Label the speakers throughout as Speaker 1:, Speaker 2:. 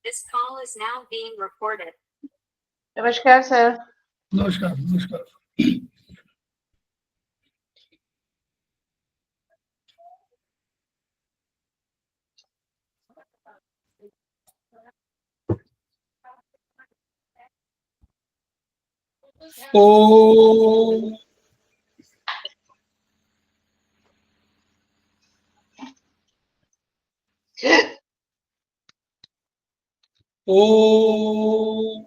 Speaker 1: This call is now being recorded.
Speaker 2: नमस्कार sir.
Speaker 3: नमस्कार नमस्कार। ओम ओम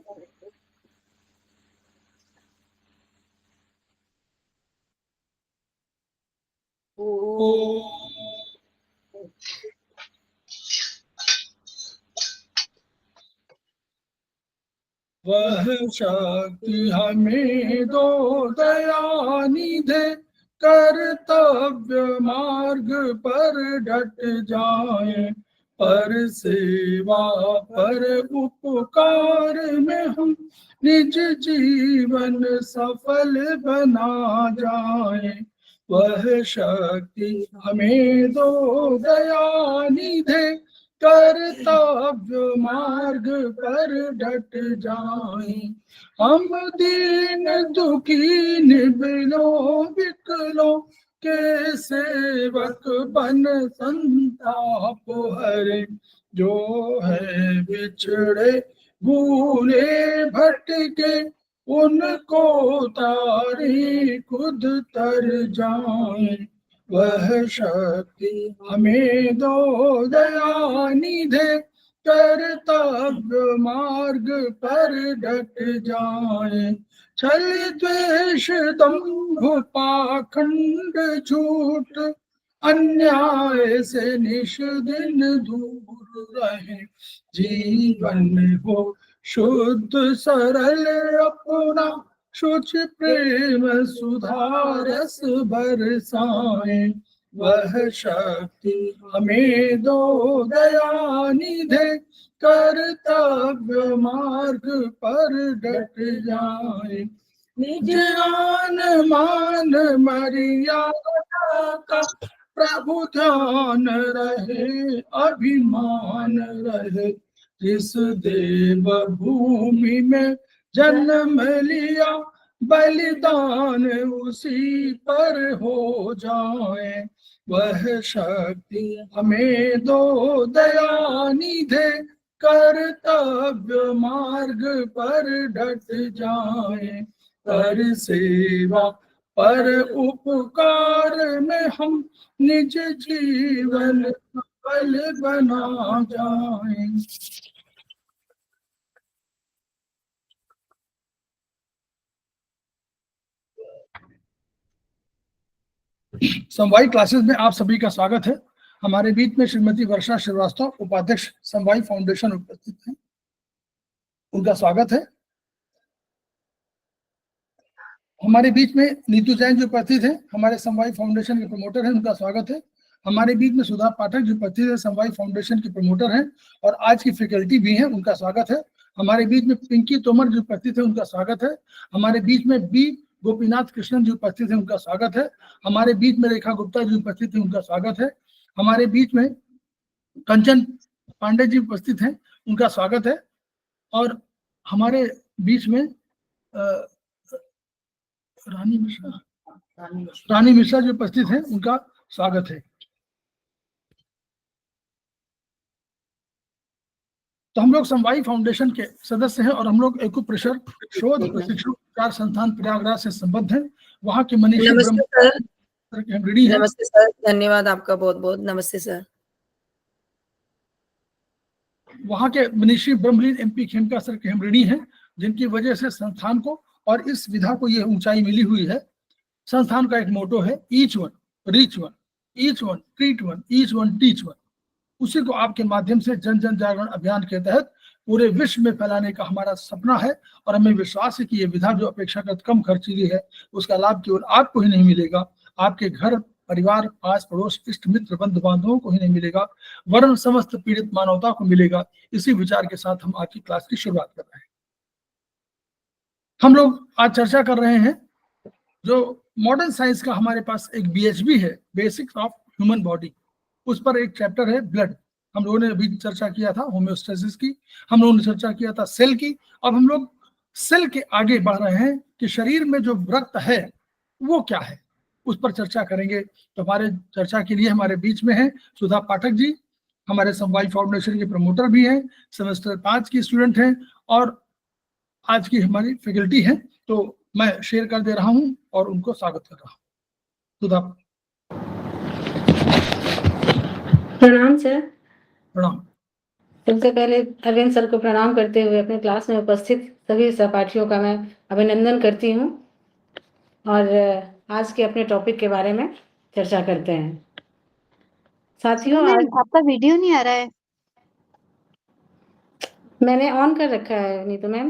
Speaker 3: वह शक्ति हमें दो दयानिधे, कर्तव्य मार्ग पर डट जाए, पर सेवा पर उपकार में हम निज जीवन सफल बना जाए। वह शक्ति हमें दो दयानिधे, कर्तव्य मार्ग पर डट जाए। हम दीन दुखी निबलो विकलो के सेवक बन संताप हरे, जो है बिछड़े भूले भटके, उनको तारी खुद तर जाए। वह शक्ति हमें दो दयानिधे, कर्तव्य मार्ग पर डट जाए। छल द्वेष दंभ पाखंड झूठ, अन्याय से निश दिन दूर रहे, जीवन हो शुद्ध सरल अपना, शुच प्रेम सुधारस बरसाए। वह शक्ति हमें दो दयानिधे, कर्तव्य मार्ग पर डट जाए। निज आन मान मर्यादा का प्रभु ध्यान रहे, अभिमान रहे, जिस देव भूमि में जन्म लिया, बलिदान उसी पर हो जाए। वह शक्ति हमें दो दयानिधे, कर्तव्य मार्ग पर डट जाए। पर सेवा पर उपकार में हम निज जीवन सफल बना जाए। समवाई क्लासेस में आप सभी का स्वागत है। हमारे बीच में श्रीमती वर्षा श्रीवास्तव, उपाध्यक्ष समवाई फाउंडेशन, उपस्थित हैं, उनका स्वागत है। हमारे बीच में नीतू जैन जो उपस्थित है, हमारे समवाई फाउंडेशन के प्रमोटर हैं, उनका स्वागत है। हमारे बीच में सुधा पाठक जो उपस्थित है, समवाई फाउंडेशन के प्रमोटर हैं और आज की फैकल्टी भी हैं, उनका स्वागत है। हमारे बीच में पिंकी तोमर जो उपस्थित है, उनका स्वागत है। हमारे बीच में बी गोपीनाथ कृष्णन जो उपस्थित है, उनका स्वागत है। हमारे बीच में रेखा गुप्ता जो उपस्थित है, उनका स्वागत है। हमारे बीच में कंचन पांडे जी उपस्थित हैं, उनका स्वागत है। और हमारे बीच में रानी मिश्रा जो उपस्थित हैं, उनका स्वागत है। तो हम लोग समवाई फाउंडेशन के सदस्य हैं और हम लोग एक्यूप्रेशर शोध प्रशिक्षण उपचार संस्थान प्रयागराज से संबद्ध हैं। वहाँ के मनीषी ब्रह्म है।
Speaker 4: नमस्ते सर, धन्यवाद आपका बहुत बहुत। नमस्ते सर।
Speaker 3: वहाँ के मनीषी ब्रह्मलीन MP खेमका सर के हम ऋणी हैं, जिनकी वजह से संस्थान को और इस विधा को ये ऊंचाई मिली हुई है। संस्थान का एक मोटो है, each one reach one, each one treat one, each one teach one. उसी को आपके माध्यम से जन जन जागरण अभियान के तहत पूरे विश्व में फैलाने का हमारा सपना है। और हमें विश्वास है कि ये विधा जो अपेक्षाकृत कम खर्चीली है, उसका लाभ केवल आपको ही नहीं मिलेगा, आपके घर परिवार, पास पड़ोस, इष्ट मित्र, बंधु बांधवों को ही नहीं मिलेगा, वरन समस्त पीड़ित मानवता को मिलेगा। इसी विचार के साथ हम आज की क्लास की शुरुआत कर रहे हैं। हम लोग आज चर्चा कर रहे हैं जो मॉडर्न साइंस का हमारे पास एक BHB है, बेसिक्स ऑफ ह्यूमन बॉडी, उस पर एक चैप्टर है ब्लड। हम लोगों ने अभी चर्चा किया था होम्योस्टेसिस की, हम लोगों ने चर्चा किया था सेल की। अब हम लोग सेल के आगे बढ़ रहे हैं कि शरीर में जो रक्त है वो क्या है, उस पर चर्चा करेंगे। तो हमारे चर्चा के लिए हमारे बीच में है सुधा पाठक जी, हमारे समवाय फाउंडेशन के प्रमोटर भी हैं, सेमेस्टर 5 की स्टूडेंट हैं और आज की हमारी फैकल्टी है। तो मैं शेयर कर दे रहा हूं और उनको स्वागत कर रहा हूं। सुधा।
Speaker 5: प्रणाम सर।
Speaker 3: प्रणाम।
Speaker 5: सबसे पहले अरविंद सर को प्रणाम करते हुए अपने क्लास में उपस्थित सभी सहपाठियों का मैं अभिनंदन करती हूँ और आज के अपने टॉपिक के बारे में चर्चा करते हैं। साथियों, आज
Speaker 6: आपका वीडियो नहीं आ रहा है।
Speaker 5: मैंने ऑन कर रखा है नीतू मैम।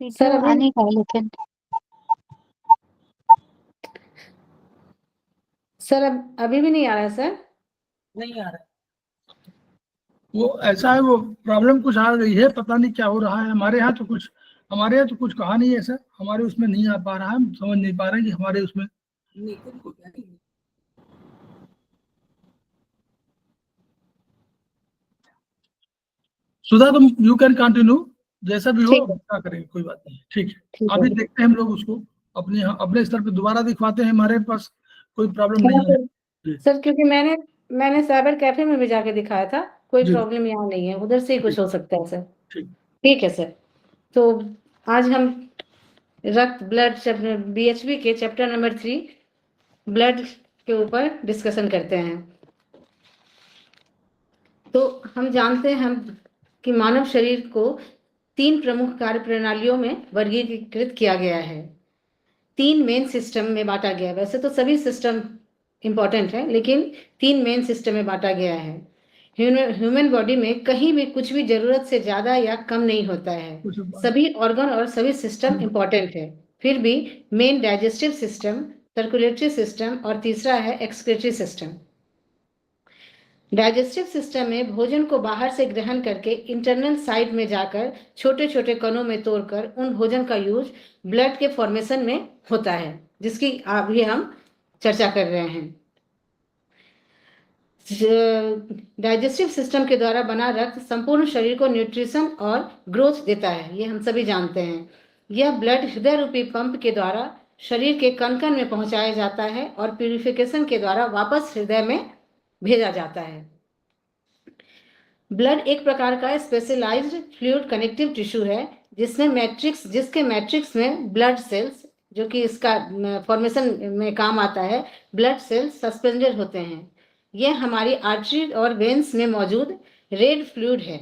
Speaker 6: वीडियो आने का है लेकिन
Speaker 5: सर अब अभी भी नहीं आ रहा है सर।
Speaker 4: नहीं आ रहा।
Speaker 3: वो ऐसा है, वो प्रॉब्लम कुछ आ गई है, पता नहीं क्या हो रहा है। हमारे यहाँ तो कुछ कहा नहीं है सर, हमारे उसमें नहीं आ पा रहा है, हम समझ नहीं पा रहे हैं कि हमारे उसमें। सुधा, तुम यू कैन कंटिन्यू, जैसा भी हो
Speaker 5: ठीक है।
Speaker 3: क्या करेंगे, कोई बात नहीं। ठीक है,
Speaker 5: ठीक
Speaker 3: अभी
Speaker 5: है।
Speaker 3: देखते हैं हम लोग उसको अपने स्तर पे दोबारा दिखवाते हैं, हमारे पास कोई प्रॉब्लम नहीं है।
Speaker 5: सर क्योंकि मैंने साइबर कैफे में भी जाके दिखाया था, कोई
Speaker 3: जी।
Speaker 5: प्रॉब्लम यहाँ नहीं है, उधर से ही कुछ हो सकता है सर।
Speaker 3: ठीक।
Speaker 5: ठीक है सर। तो आज हम रक्त ब्लड BHB के चैप्टर नंबर 3 ब्लड के ऊपर डिस्कशन करते हैं। तो हम जानते हैं कि मानव शरीर को 3 प्रमुख कार्य प्रणालियों में वर्गीकृत किया गया है, 3 मेन सिस्टम में बांटा गया है। वैसे तो सभी सिस्टम इंपॉर्टेंट है, लेकिन 3 मेन सिस्टम में बांटा गया है। ह्यूमन बॉडी में कहीं भी कुछ भी जरूरत से ज्यादा या कम नहीं होता है, सभी ऑर्गन और सभी सिस्टम इंपॉर्टेंट है। फिर भी main digestive system, circulatory system और तीसरा है एक्सक्रीटरी सिस्टम। डाइजेस्टिव सिस्टम में भोजन को बाहर से ग्रहण करके इंटरनल साइड में जाकर छोटे छोटे कणों में तोड़कर उन भोजन का यूज ब्लड के फॉर्मेशन में होता है, जिसकी अभी हम चर्चा कर रहे हैं। डाइजेस्टिव सिस्टम के द्वारा बना रक्त संपूर्ण शरीर को न्यूट्रिशन और ग्रोथ देता है, ये हम सभी जानते हैं। यह ब्लड हृदय रूपी पंप के द्वारा शरीर के कण कण में पहुंचाया जाता है और प्यूरिफिकेशन के द्वारा वापस हृदय में भेजा जाता है। ब्लड एक प्रकार का स्पेशलाइज्ड फ्लूइड कनेक्टिव टिश्यू है, जिसके मैट्रिक्स में ब्लड सेल्स, जो कि इसका फॉर्मेशन में काम आता है, ब्लड सेल्स सस्पेंडेड होते हैं। यह हमारी आर्टरी और वेन्स में मौजूद रेड फ्लूइड है।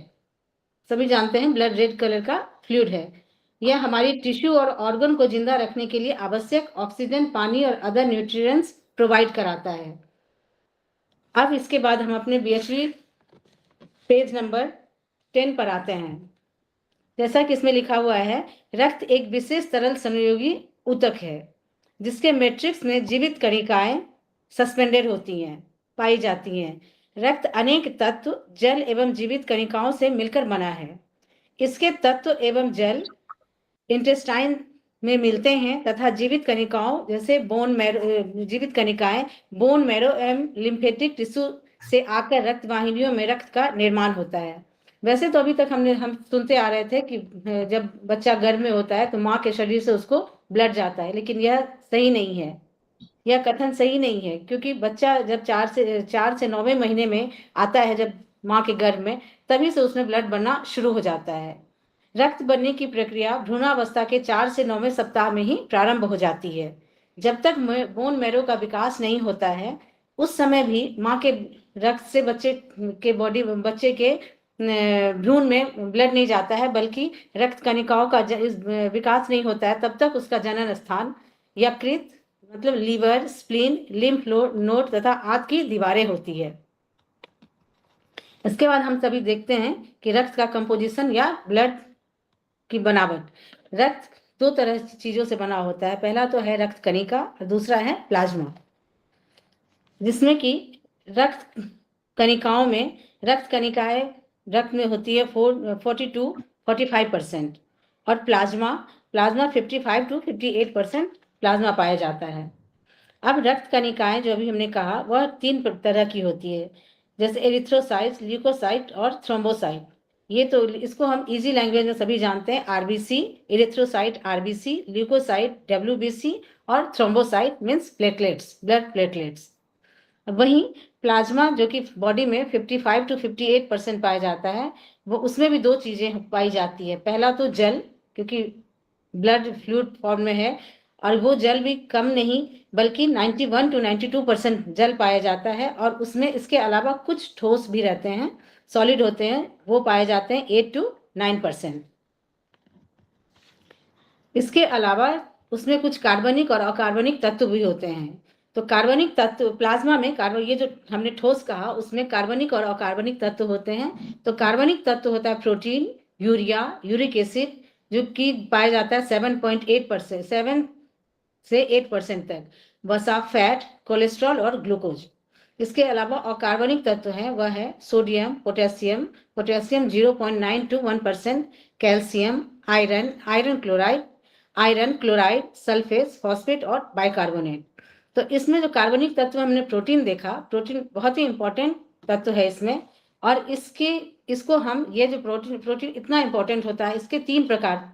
Speaker 5: सभी जानते हैं ब्लड रेड कलर का फ्लूइड है। यह हमारी टिश्यू और ऑर्गन को जिंदा रखने के लिए आवश्यक ऑक्सीजन, पानी और अदर न्यूट्रिएंट्स प्रोवाइड कराता है। अब इसके बाद हम अपने BHB पेज नंबर 10 पर आते हैं। जैसा कि इसमें लिखा हुआ है, रक्त एक विशेष तरल संयोगी ऊतक है, जिसके मैट्रिक्स में जीवित कणिकाएं सस्पेंडेड होती हैं, पाई जाती हैं। रक्त अनेक तत्व, जल एवं जीवित कणिकाओं से मिलकर बना है। इसके तत्व एवं जल इंटेस्टाइन में मिलते हैं तथा जीवित कणिकाएं बोन मैरो एवं लिम्फेटिक टिश्यू से आकर रक्त वाहिनियों में रक्त का निर्माण होता है। वैसे तो अभी तक हम सुनते आ रहे थे कि जब बच्चा गर्भ में होता है तो माँ के शरीर से उसको ब्लड जाता है, लेकिन यह सही नहीं है, यह कथन सही नहीं है, क्योंकि बच्चा जब 4 से 9वें महीने में आता है, जब माँ के गर्भ में, तभी से उसमें ब्लड बनना शुरू हो जाता है। रक्त बनने की प्रक्रिया भ्रूणावस्था के 4 से 9वें सप्ताह में ही प्रारंभ हो जाती है। जब तक बोन मैरो का विकास नहीं होता है, उस समय भी माँ के रक्त से बच्चे के भ्रूण में ब्लड नहीं जाता है, बल्कि रक्त कणिकाओं का विकास नहीं होता है। तब तक उसका जनन स्थान यकृत मतलब लीवर, स्प्लीन, लिम्फ नोड तथा आंत की दीवारें होती है। इसके बाद हम सभी देखते हैं कि रक्त का कंपोजिशन या ब्लड की बनावट। रक्त 2 तरह की चीजों से बना होता है। पहला तो है रक्त कणिका और दूसरा है प्लाज्मा, जिसमें कि रक्त कणिकाओं में रक्त कणिकाएं रक्त में होती है 40-45% और प्लाज्मा 55 to 58% प्लाज्मा पाया जाता है। अब रक्त कणिकाएं जो अभी हमने कहा वह 3 तरह की होती है, जैसे एरिथ्रोसाइट्स, ल्यूकोसाइट और थ्रोम्बोसाइट। ये तो इसको हम इजी लैंग्वेज में सभी जानते हैं, RBC, erythrocyte RBC, leukocyte WBC और thrombocyte means platelets, blood platelets. वहीं प्लाज्मा जो कि बॉडी में 55 to 58% पाया जाता है, वो उसमें भी 2 चीजें पाई जाती है। पहला तो जल, क्योंकि ब्लड फ्लूइड फॉर्म में है, और वो जल भी कम नहीं बल्कि 91 to 92% जल पाया जाता है, और उसमें इसके अलावा कुछ ठोस भी रहते हैं, सॉलिड होते हैं, वो पाए जाते हैं 8 to 9%। इसके अलावा उसमें कुछ कार्बनिक और अकार्बनिक तत्व भी होते हैं। तो कार्बनिक तत्व प्लाज्मा में ये जो हमने ठोस कहा उसमें कार्बनिक और अकार्बनिक तत्व होते हैं। तो कार्बनिक तत्व होता है प्रोटीन, यूरिया, यूरिक एसिड, जो कि पाया जाता है 7.8%, 7 से 8% तक, वसा, फैट, कोलेस्ट्रॉल और ग्लूकोज। इसके अलावा अकार्बनिक तत्व है वह है sodium, potassium, potassium 0.9 to 1%, calcium, iron, iron chloride, sulphate, phosphate और बाइकार्बोनेट। तो इसमें जो कार्बनिक तत्व हमने प्रोटीन देखा, प्रोटीन बहुत ही इंपॉर्टेंट तत्व है इसमें, और इसको हम ये जो प्रोटीन इतना इंपॉर्टेंट होता है, इसके 3 प्रकार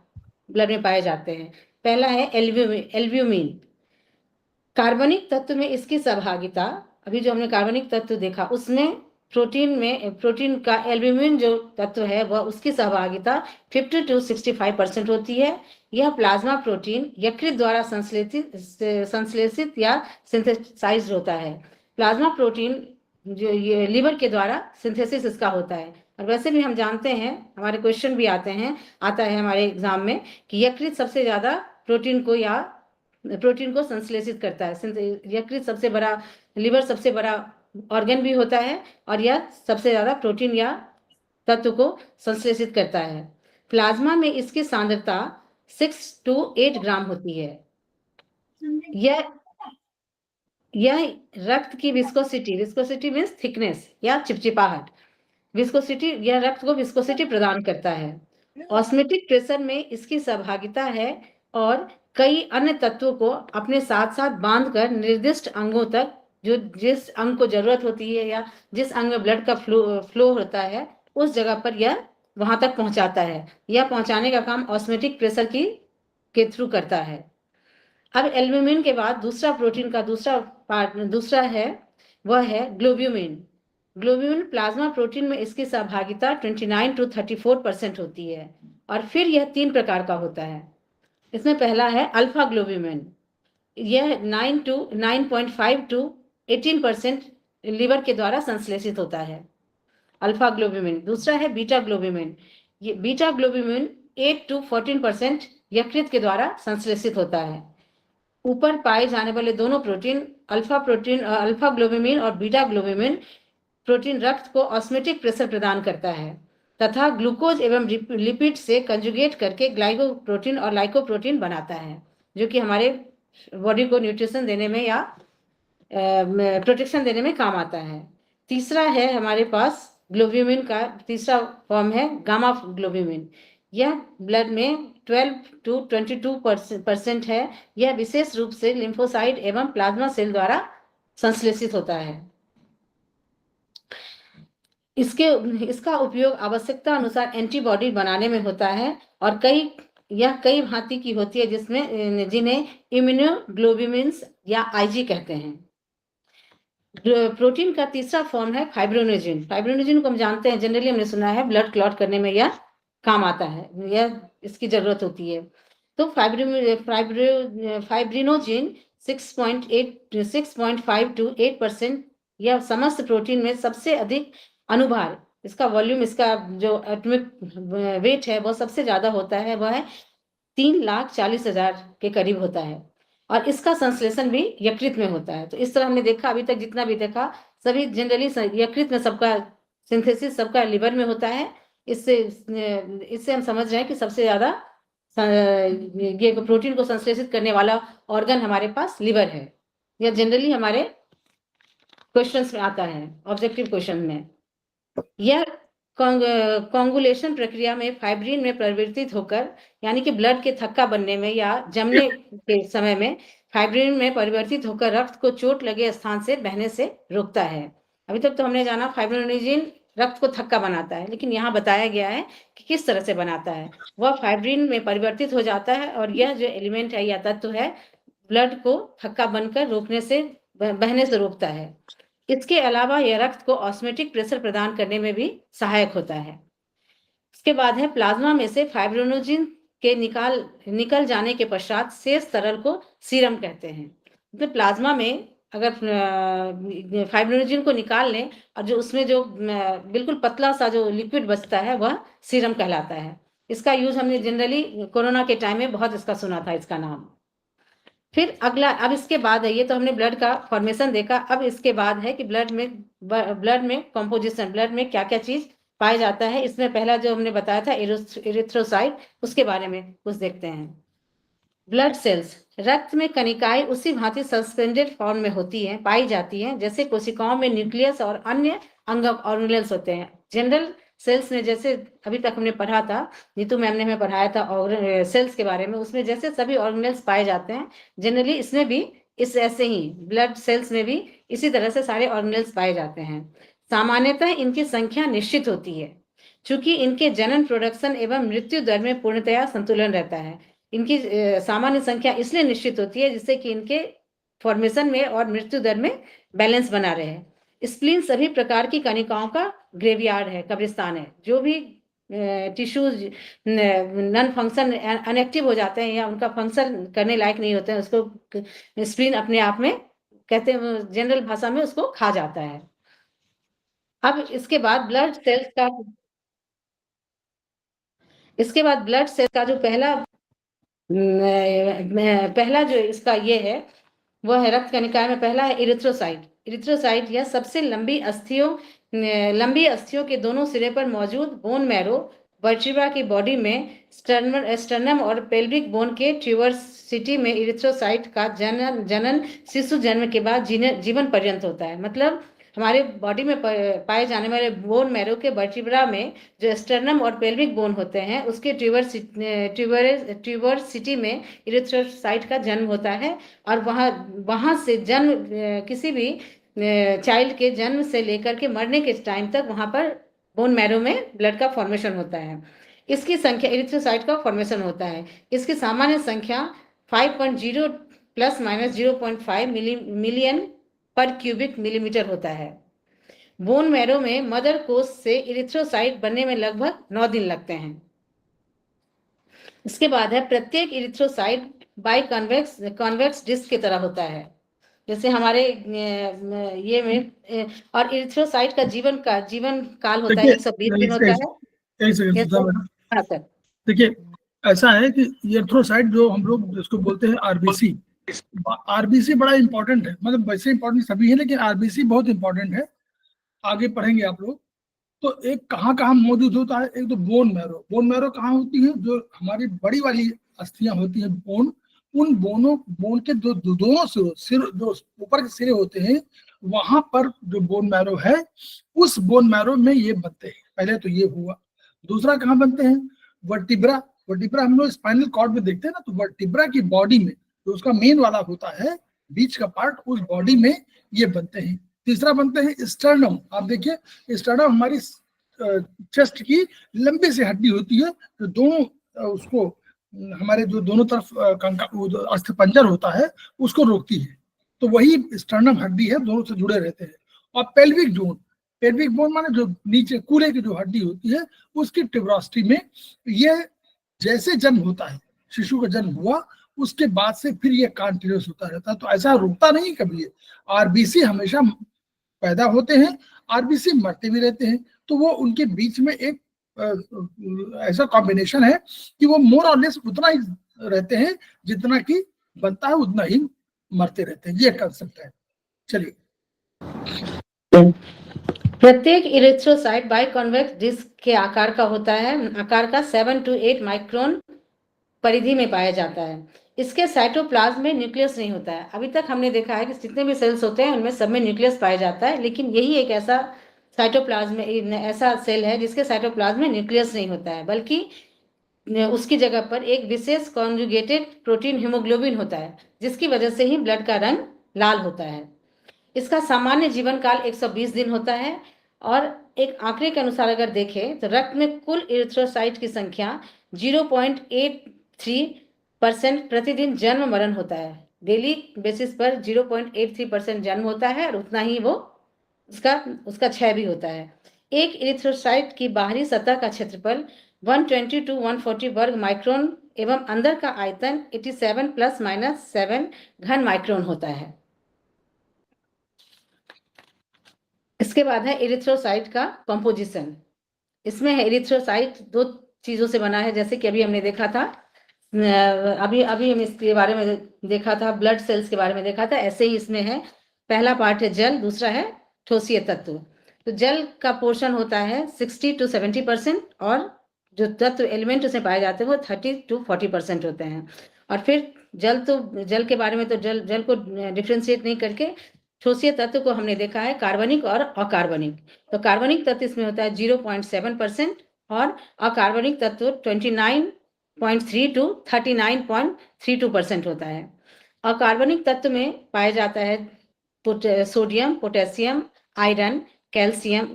Speaker 5: ब्लड में पाए जाते हैं। पहला है एल्ब्यूमिन। कार्बनिक तत्व में इसकी सहभागिता, अभी जो हमने कार्बनिक तत्व देखा उसमें प्रोटीन का एल्ब्यूमिन जो तत्व है वह उसकी सहभागिता 50 to 65% होती है। यह प्लाज्मा प्रोटीन यकृत द्वारा संश्लेषित या सिंथेसाइज्ड होता है। प्लाज्मा प्रोटीन जो ये लिवर के द्वारा सिंथेसिस इसका होता है। और वैसे भी हम जानते हैं, हमारे क्वेश्चन भी आता है हमारे एग्जाम में, कि यकृत सबसे ज्यादा प्रोटीन को संश्लेषित करता है। यकृत सबसे बड़ा, लिवर सबसे बड़ा ऑर्गन भी होता है, और यह सबसे ज्यादा प्रोटीन या तत्व को संश्लेषित करता है। प्लाज्मा में इसकी सांद्रता 6 to 8 ग्राम होती है। यह रक्त की विस्कोसिटी मीन्स थिकनेस या चिपचिपाहट, यह रक्त को विस्कोसिटी प्रदान करता है। ऑस्मेटिक प्रेशर में इसकी सहभागिता है, और कई अन्य तत्वों को अपने साथ साथ बांधकर निर्दिष्ट अंगों तक, जो जिस अंग को जरूरत होती है या जिस अंग में ब्लड का फ्लो होता है, उस जगह पर यह वहां तक पहुंचाता है। यह पहुंचाने का काम ऑस्मेटिक प्रेशर के थ्रू करता है। अब एल्ब्यूमिन के बाद दूसरा प्रोटीन का दूसरा है वह है ग्लोब्यूमिन। ग्लोब्यूमिन प्लाज्मा प्रोटीन में इसकी सहभागिता 29 to 34% होती है, और फिर यह 3 प्रकार का होता है। इसमें पहला है अल्फा ग्लोब्यूमिन। यह 9.5 to 18% लिवर के द्वारा संश्लेषित होता है, अल्फा ग्लोब्यूमिन। दूसरा है बीटा ग्लोब्यूमिन। ये बीटा ग्लोब्यूमिन 8 to 14% यकृत के द्वारा संश्लेषित होता है। ऊपर पाए जाने वाले दोनों प्रोटीन, अल्फा ग्लोब्यूमिन और बीटा ग्लोब्यूमिन प्रोटीन, रक्त को ऑस्मेटिक प्रेशर प्रदान करता है तथा ग्लूकोज एवं लिपिड से कंजुगेट करके ग्लाइकोप्रोटीन और लाइकोप्रोटीन बनाता है, जो कि हमारे बॉडी को न्यूट्रिशन देने में या प्रोटेक्शन देने में काम आता है। तीसरा है हमारे पास ग्लोब्यूमिन का तीसरा फॉर्म है गामा ग्लोब्यूमिन। यह ब्लड में 12 to 22% है। यह विशेष रूप से लिम्फोसाइट एवं प्लाज्मा सेल द्वारा संश्लेषित होता है। इसका उपयोग आवश्यकता अनुसार एंटीबॉडी बनाने में होता है, और कई भांति की होती है, जिन्हें इम्यूनोग्लोब्यूलिन्स या आईजी कहते हैं। प्रोटीन का तीसरा फॉर्म है फाइब्रोनेजिन। फाइब्रोनेजिन को हम जानते हैं, जनरली हमने सुना है ब्लड क्लॉट करने में यह काम आता है, यह इसकी जरूरत होती है। तो फाइब्रिनोजिन 6.5 to 8%, यह समस्त प्रोटीन में सबसे अधिक अनुभार, इसका वॉल्यूम, इसका जो एटॉमिक वेट है वो सबसे ज्यादा होता है, वह है 3,40,000 के करीब होता है, और इसका संश्लेषण भी यकृत में होता है। तो इस तरह हमने देखा, अभी तक जितना भी देखा, सभी जनरली यकृत में सबका सिंथेसिस सबका लिवर में होता है। इससे हम समझ रहे हैं कि सबसे ज्यादा ये प्रोटीन को संश्लेषित करने वाला ऑर्गन हमारे पास लिवर है। यह जनरली हमारे क्वेश्चंस में आता है, ऑब्जेक्टिव क्वेश्चन में। यह कोंगुलेशन प्रक्रिया में फाइब्रिन में परिवर्तित होकर, यानी कि ब्लड के थक्का बनने में या जमने के समय में फाइब्रिन में परिवर्तित होकर रक्त को चोट लगे स्थान से बहने से रोकता है। अभी तक तो हमने जाना फाइब्रिनोजेन रक्त को थक्का बनाता है, लेकिन यहाँ बताया गया है कि किस तरह से बनाता है। वह फाइब्रिन में परिवर्तित हो जाता है और यह जो एलिमेंट है या तत्व है ब्लड को थक्का बनकर रोकने से बहने से रोकता है। इसके अलावा यह रक्त को ऑस्मोटिक प्रेशर प्रदान करने में भी सहायक होता है। इसके बाद है प्लाज्मा में से फाइब्रिनोजेन के निकल जाने के पश्चात शेष तरल को सीरम कहते हैं। मतलब प्लाज्मा में अगर फाइब्रिनोजेन को निकाल लें और जो उसमें जो बिल्कुल पतला सा जो लिक्विड बचता है वह सीरम कहलाता है। इसका यूज हमने जनरली कोरोना के टाइम में बहुत इसका सुना था इसका नाम। फिर अगला, अब इसके बाद है, ये तो हमने ब्लड का फॉर्मेशन देखा। अब इसके बाद है कि ब्लड में कंपोजिशन, ब्लड में क्या क्या चीज पाया जाता है। इसमें पहला जो हमने बताया था एरिथ्रोसाइट, उसके बारे में कुछ देखते हैं। ब्लड सेल्स, रक्त में कणिकाएं उसी भांति सस्पेंडेड फॉर्म में होती हैं, पाई जाती हैं जैसे कोशिकाओं में न्यूक्लियस और अन्य अंग ऑर्गेनेल्स होते हैं। जनरल सेल्स में जैसे अभी तक हमने पढ़ा था, नीतू मैम ने हमें पढ़ाया था सेल्स के बारे में, उसमें जैसे सभी ऑर्गेनेल्स पाए जाते हैं, जनरली इसमें भी ऐसे ही ब्लड सेल्स में भी इसी तरह से सारे ऑर्गेनेल्स पाए जाते हैं। सामान्यतः इनकी संख्या निश्चित होती है, चूंकि इनके जनन, प्रोडक्शन एवं मृत्यु दर में पूर्णतया संतुलन रहता है। इनकी सामान्य संख्या इसलिए निश्चित होती है जिससे कि इनके फॉर्मेशन में और मृत्यु दर में बैलेंस बना रहे। स्प्लीन सभी प्रकार की कणिकाओं का ग्रेवयार्ड है, कब्रिस्तान है। जो भी टिश्यूज नॉन फंक्शन अनएक्टिव हो जाते हैं या उनका फंक्शन करने लायक नहीं होते हैं, उसको स्प्लीन अपने आप में कहते हैं, जनरल भाषा में उसको खा जाता है। अब इसके बाद ब्लड सेल्स का जो पहला जो इसका ये है वह है रक्त कणिका में पहला है इरिथ्रोसाइट। यह सबसे लंबी अस्थियों के दोनों सिरे पर मौजूद बोन मैरो वर्टिब्रा की बॉडी में स्टर्नम और पेल्विक बोन के ट्यूबरसिटी में इरिथ्रोसाइट का जनन शिशु जन्म के बाद जीवन पर्यंत होता है। मतलब हमारे बॉडी में पाए जाने वाले बोन मैरो के वर्टिब्रा में जो स्टर्नम और पेल्विक बोन होते हैं उसके ट्यूबरसिटी में इरिथ्रोसाइट का जन्म होता है और वहां से जन्म किसी भी चाइल्ड के जन्म से लेकर के मरने के टाइम तक वहां पर बोन मैरो में ब्लड का फॉर्मेशन होता है। इसकी संख्या इरिथ्रोसाइट का फॉर्मेशन होता है। इसकी सामान्य संख्या 5.0 प्लस माइनस 0.5 मिलियन पर क्यूबिक मिलीमीटर होता है। बोन मैरो में मदर कोश से इरिथ्रोसाइट बनने में लगभग 9 दिन लगते हैं। इसके बाद है प्रत्येक इरिथ्रोसाइट बाई कॉन्वेक्स डिस्क की तरह होता है, जैसे हमारे ये में, और इरिथ्रोसाइट का जीवन काल होता है 120 दिन होता है। हाँ सर,
Speaker 3: देखिए ऐसा है कि इरिथ्रोसाइट जो हम लोग जिसको बोलते हैं आरबीसी बड़ा इंपॉर्टेंट है। मतलब वैसे इंपॉर्टेंट सभी है लेकिन आरबीसी बहुत इंपॉर्टेंट है, आगे पढ़ेंगे आप लोग। तो एक कहाँ मौजूद होता है, एक तो बोन मैरो कहाँ होती है, जो हमारी बड़ी वाली अस्थियां होती है बोन, उन बोन के दोनों सिर जो ऊपर के सिरे होते हैं वहां पर जो बोन मैरो है उस बोन मैरो में ये बनते हैं। पहले तो ये हुआ। दूसरा कहाँ बनते हैं, वर्टिब्रा हम लोग स्पाइनल कॉर्ड में देखते हैं ना, तो वर्टिब्रा की बॉडी में जो उसका मेन वाला होता है बीच का पार्ट, उस बॉडी में ये बनते हैं। तीसरा बनते हैं स्टर्नम। आप देखिए स्टर्नम हमारी चेस्ट की लंबी सी हड्डी होती है, तो दोनों उसको हमारे जो दोनों तरफ अस्थिपंजर होता है उसको रोकती है, तो वही स्टर्नम हड्डी है, दोनों से जुड़े रहते हैं। और पेल्विक बोन माने जो नीचे कूल्हे की जो हड्डी होती है उसकी ट्यूबरसिटी में ये जैसे जन्म होता है, शिशु का जन्म हुआ उसके बाद से फिर ये कंटिन्यूस होता रहता है, तो ऐसा रुकता नहीं कभी है। आरबीसी हमेशा पैदा होते हैं, आरबीसी मरते भी रहते हैं, तो वो उनके बीच में एक ऐसा कॉम्बिनेशन है कि वो मोर और लेस उतना ही रहते हैं जितना कि बनता है उतना ही मरते रहते हैं। ये कंसेप्ट है। चलिए,
Speaker 5: प्रत्येक इरिथ्रोसाइट बाइकॉन्वेक्स डिस्क के आकार का होता है। आकार का 7 to 8 माइक्रोन परिधि में पाया जाता है। इसके साइटोप्लाज्म में न्यूक्लियस नहीं होता है। अभी तक हमने देखा है कि जितने भी सेल्स होते हैं उनमें सब में न्यूक्लियस पाया जाता है, लेकिन यही एक ऐसा साइटोप्लाज्म में ऐसा सेल है जिसके साइटोप्लाज्म में न्यूक्लियस नहीं होता है, बल्कि उसकी जगह पर एक विशेष कॉन्जुगेटेड प्रोटीन हीमोग्लोबिन होता है, जिसकी वजह से ही ब्लड का रंग लाल होता है। इसका सामान्य जीवन काल 120 दिन होता है और एक आंकड़े के अनुसार अगर देखें तो रक्त में कुल इरिथ्रोसाइट की संख्या 0.83% प्रतिदिन जन्म मरण होता है। डेली बेसिस पर 0.83% जन्म होता है और उतना ही वो उसका क्षय भी होता है। एक इरिथ्रोसाइट की बाहरी सतह का क्षेत्रफल 120 to 140 वर्ग माइक्रोन एवं अंदर का आयतन 87 ± 7 घन माइक्रोन होता है। इसके बाद है इरिथ्रोसाइट का कंपोजिशन। इसमें है इरिथ्रोसाइट 2 चीजों से बना है, जैसे कि अभी हमने देखा था, अभी हम इसके बारे में देखा था, ब्लड सेल्स के बारे में देखा था। ऐसे ही इसमें है, पहला पार्ट है जल, दूसरा है ठोसीय तत्व। तो जल का पोर्शन होता है 60 to 70% और जो तत्व एलिमेंट उसमें पाए जाते हैं वो 30 to 40% होते हैं। और फिर जल के बारे में तो जल को डिफ्रेंशिएट नहीं करके ठोसीय तत्व को हमने देखा है कार्बनिक और अकार्बनिक। तो कार्बनिक तत्व इसमें होता है 0.7% और अकार्बनिक तत्व 29.3 to 39.32% होता है। अकार्बनिक तत्व में पाया जाता है sodium, potassium, iron, calcium,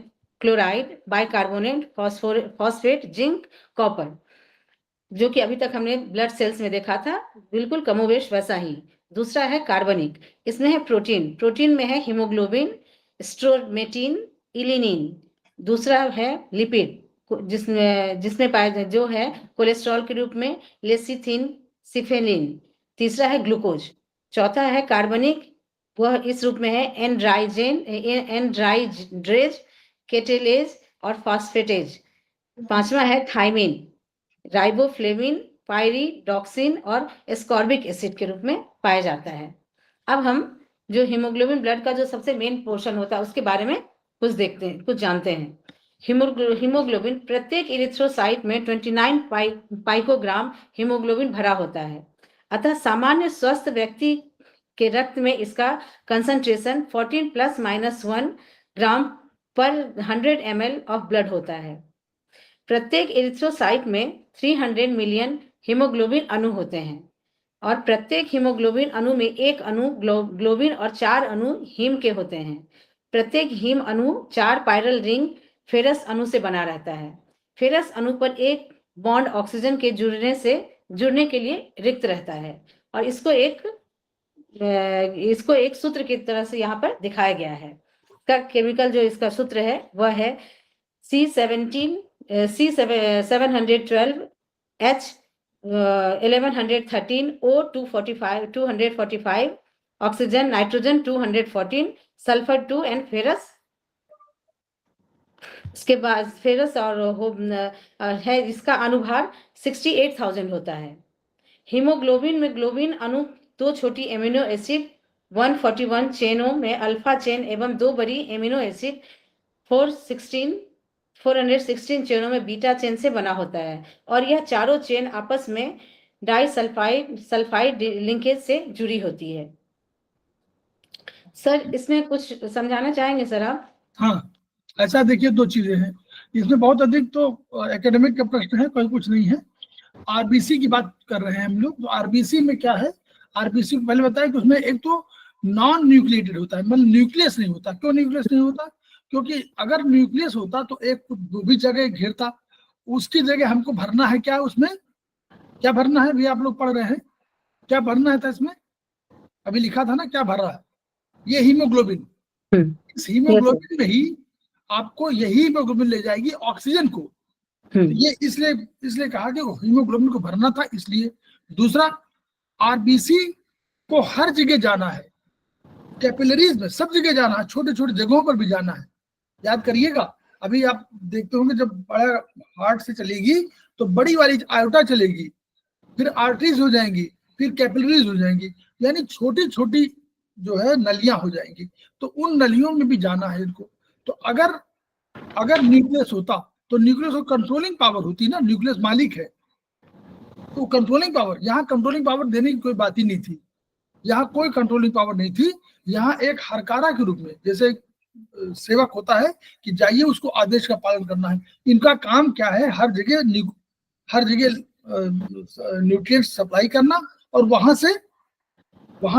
Speaker 5: chloride, bicarbonate, phosphate, zinc, copper, जो कि अभी तक हमने ब्लड सेल्स में देखा था, बिल्कुल कमोवेश वैसा ही। दूसरा है कार्बनिक, इसमें है प्रोटीन में है हीमोग्लोबिन, स्ट्रोमेटिन, इलिनिन। दूसरा है लिपिड, जिसमें पाया जो है कोलेस्ट्रॉल के रूप में लेसिथिन, सिफेलिन। तीसरा है ग्लूकोज। चौथा है कार्बनिक, वह इस रूप में है एनड्राइड्रेज, केटेलेज और फॉस्फेटेज। पांचवा है थाइमिन, राइबोफ्लेविन, पायरिडॉक्सिन और एस्कॉर्बिक एसिड के रूप में पाया जाता है। अब हम जो हीमोग्लोबिन ब्लड का जो सबसे मेन पोर्शन होता है उसके बारे में कुछ जानते हैं। हीमोग्लोबिन प्रत्येक इरिथ्रोसाइट में 29 पाइकोग्राम हीमोग्लोबिन भरा होता है। अतः सामान्य स्वस्थ व्यक्ति के रक्त में इसका कंसंट्रेशन 14 ± 1 ग्राम पर 100 ml ऑफ ब्लड होता है। प्रत्येक इरिथ्रोसाइट में 300 मिलियन हीमोग्लोबिन अणु होते हैं और प्रत्येक हीमोग्लोबिन अणु में एक अणु ग्लोबिन और 4 अणु हीम के होते हैं। प्रत्येक हीम अणु 4 पायरल रिंग फेरस अणु से बना रहता है। फेरस अणु पर एक बॉन्ड ऑक्सीजन के जुड़ने के लिए रिक्त रहता है और इसको एक सूत्र की तरह से यहाँ पर दिखाया गया है। इसका केमिकल जो इसका सूत्र है वह है C712 H 1113 O 245 oxygen, nitrogen 214, sulphur 2 and ferrous. इसके बाद फेरस और है, इसका अनुभार 68,000 होता है। हीमोग्लोबिन में ग्लोबिन अणु 2 छोटी एमिनो एसिड 141 चेनों में अल्फा चेन एवं 2 बड़ी एमिनो एसिड 416 चेनों में बीटा चेन से बना होता है और यह चारों चेन आपस में डाइसल्फाइड लिंकेज से जुड़ी होती है। सर, इसमें कुछ समझाना चाहेंगे सर आप?
Speaker 3: हाँ, ऐसा देखिए 2 चीजें हैं इसमें, बहुत अधिक तो एकेडमिक का प्रश्न है, कोई कुछ नहीं है। आरबीसी की बात कर रहे हैं हम लोग। तो आरबीसी में क्या है, आरबीसी को पहले बताया कि उसमें एक तो नॉन न्यूक्लिएटेड होता है, मतलब न्यूक्लियस नहीं होता। क्यों न्यूक्लियस नहीं होता? क्योंकि अगर न्यूक्लियस होता तो एक भी जगह घेरता, उसकी जगह हमको भरना है क्या, उसमें क्या भरना है भी आप लोग पढ़ रहे हैं, क्या भरना है था इसमें, अभी लिखा था ना क्या भर रहा है, ये हीमोग्लोबिन। इस हीमोग्लोबिन में ही आपको यही हीमोग्लोबिन ले जाएगी ऑक्सीजन को। ये इसलिए कहा कि हीमोग्लोबिन को भरना था, इसलिए। दूसरा, आरबीसी को हर जगह जाना है, कैपिलरीज में सब जगह जाना है, छोटे छोटे जगहों पर भी जाना है। याद करिएगा, अभी आप देखते होंगे जब बड़ा हार्ट से चलेगी तो बड़ी वाली आयोटा चलेगी, फिर आर्टरीज हो जाएंगी, फिर कैपिलरीज हो जाएंगी, यानी छोटी छोटी जो है नलियां हो जाएंगी। तो उन नलियों में भी जाना है इनको। तो अगर न्यूक्लियस होता तो न्यूक्लियस को कंट्रोलिंग पावर होती ना, न्यूक्लियस मालिक है तो कंट्रोलिंग पावर, यहाँ कंट्रोलिंग पावर देने की कोई बात ही नहीं थी, यहाँ कोई कंट्रोलिंग पावर नहीं थी। यहाँ एक हरकारा के रूप में, जैसे सेवक होता है कि जाइए उसको आदेश का पालन करना है, इनका काम क्या है, हर जगह न्यूट्रिएंट्स सप्लाई करना और वहां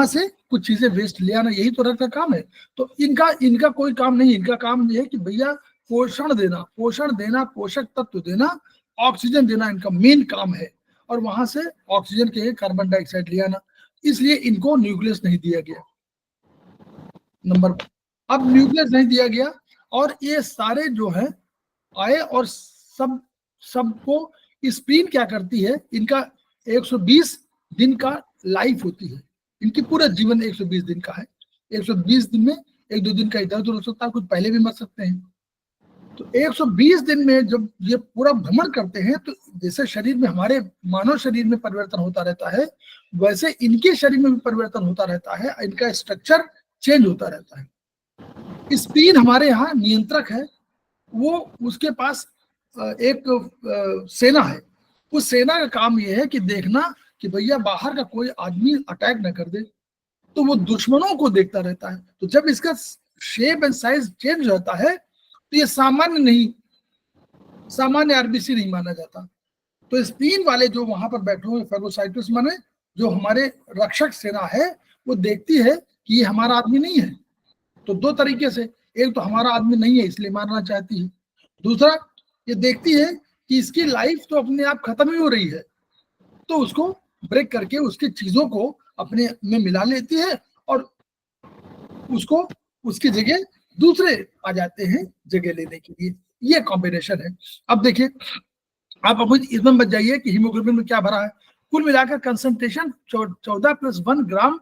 Speaker 3: से कुछ चीजें वेस्ट ले आना, यही तो रक्त का काम है। तो इनका कोई काम नहीं, इनका काम ये है कि भैया पोषण देना, पोषक तत्व देना, ऑक्सीजन देना इनका मेन काम है, और वहां से ऑक्सीजन के कार्बन डाइऑक्साइड ले आना। इसलिए इनको न्यूक्लियस नहीं दिया गया। नंबर, अब न्यूक्लियस नहीं दिया गया और ये सारे जो है आए और सबको स्प्लीन क्या करती है, इनका 120 दिन का लाइफ होती है, इनकी पूरा जीवन 120 दिन का है। 120 दिन में 1-2 दिन का इधर उधर हो सकता है, कुछ पहले भी मर सकते हैं। तो 120 दिन में जब ये पूरा भ्रमण करते हैं तो जैसे शरीर में, हमारे मानव शरीर में परिवर्तन होता रहता है, वैसे इनके शरीर में भी परिवर्तन होता रहता है, इनका स्ट्रक्चर चेंज होता रहता है। स्प्लीन हमारे यहाँ नियंत्रक है, वो उसके पास एक सेना है। उस सेना का काम ये है कि देखना कि भैया बाहर का कोई आदमी अटैक न कर दे, तो वो दुश्मनों को देखता रहता है। तो जब इसका शेप एंड साइज चेंज होता है तो ये सामान्य आरबीसी नहीं माना जाता। तो स्प्लीन वाले जो वहां पर बैठे हुए फेगोसाइटोस माने जो हमारे रक्षक सेना है, वो देखती है कि ये हमारा आदमी नहीं है। तो दो तरीके से, एक तो हमारा आदमी नहीं है इसलिए मारना चाहती है, दूसरा ये देखती है कि इसकी लाइफ तो अपने आप खत्म ही हो रही है, तो उसको ब्रेक करके उसकी चीजों को अपने में मिला लेती है और उसको उसकी जगह दूसरे आ जाते हैं जगह लेने के लिए। ये कॉम्बिनेशन है। अब देखिए, आप अब इसमें बच जाइए कि हीमोग्लोबिन में क्या भरा है। कुल मिलाकर कंसंट्रेशन 14+1 ग्राम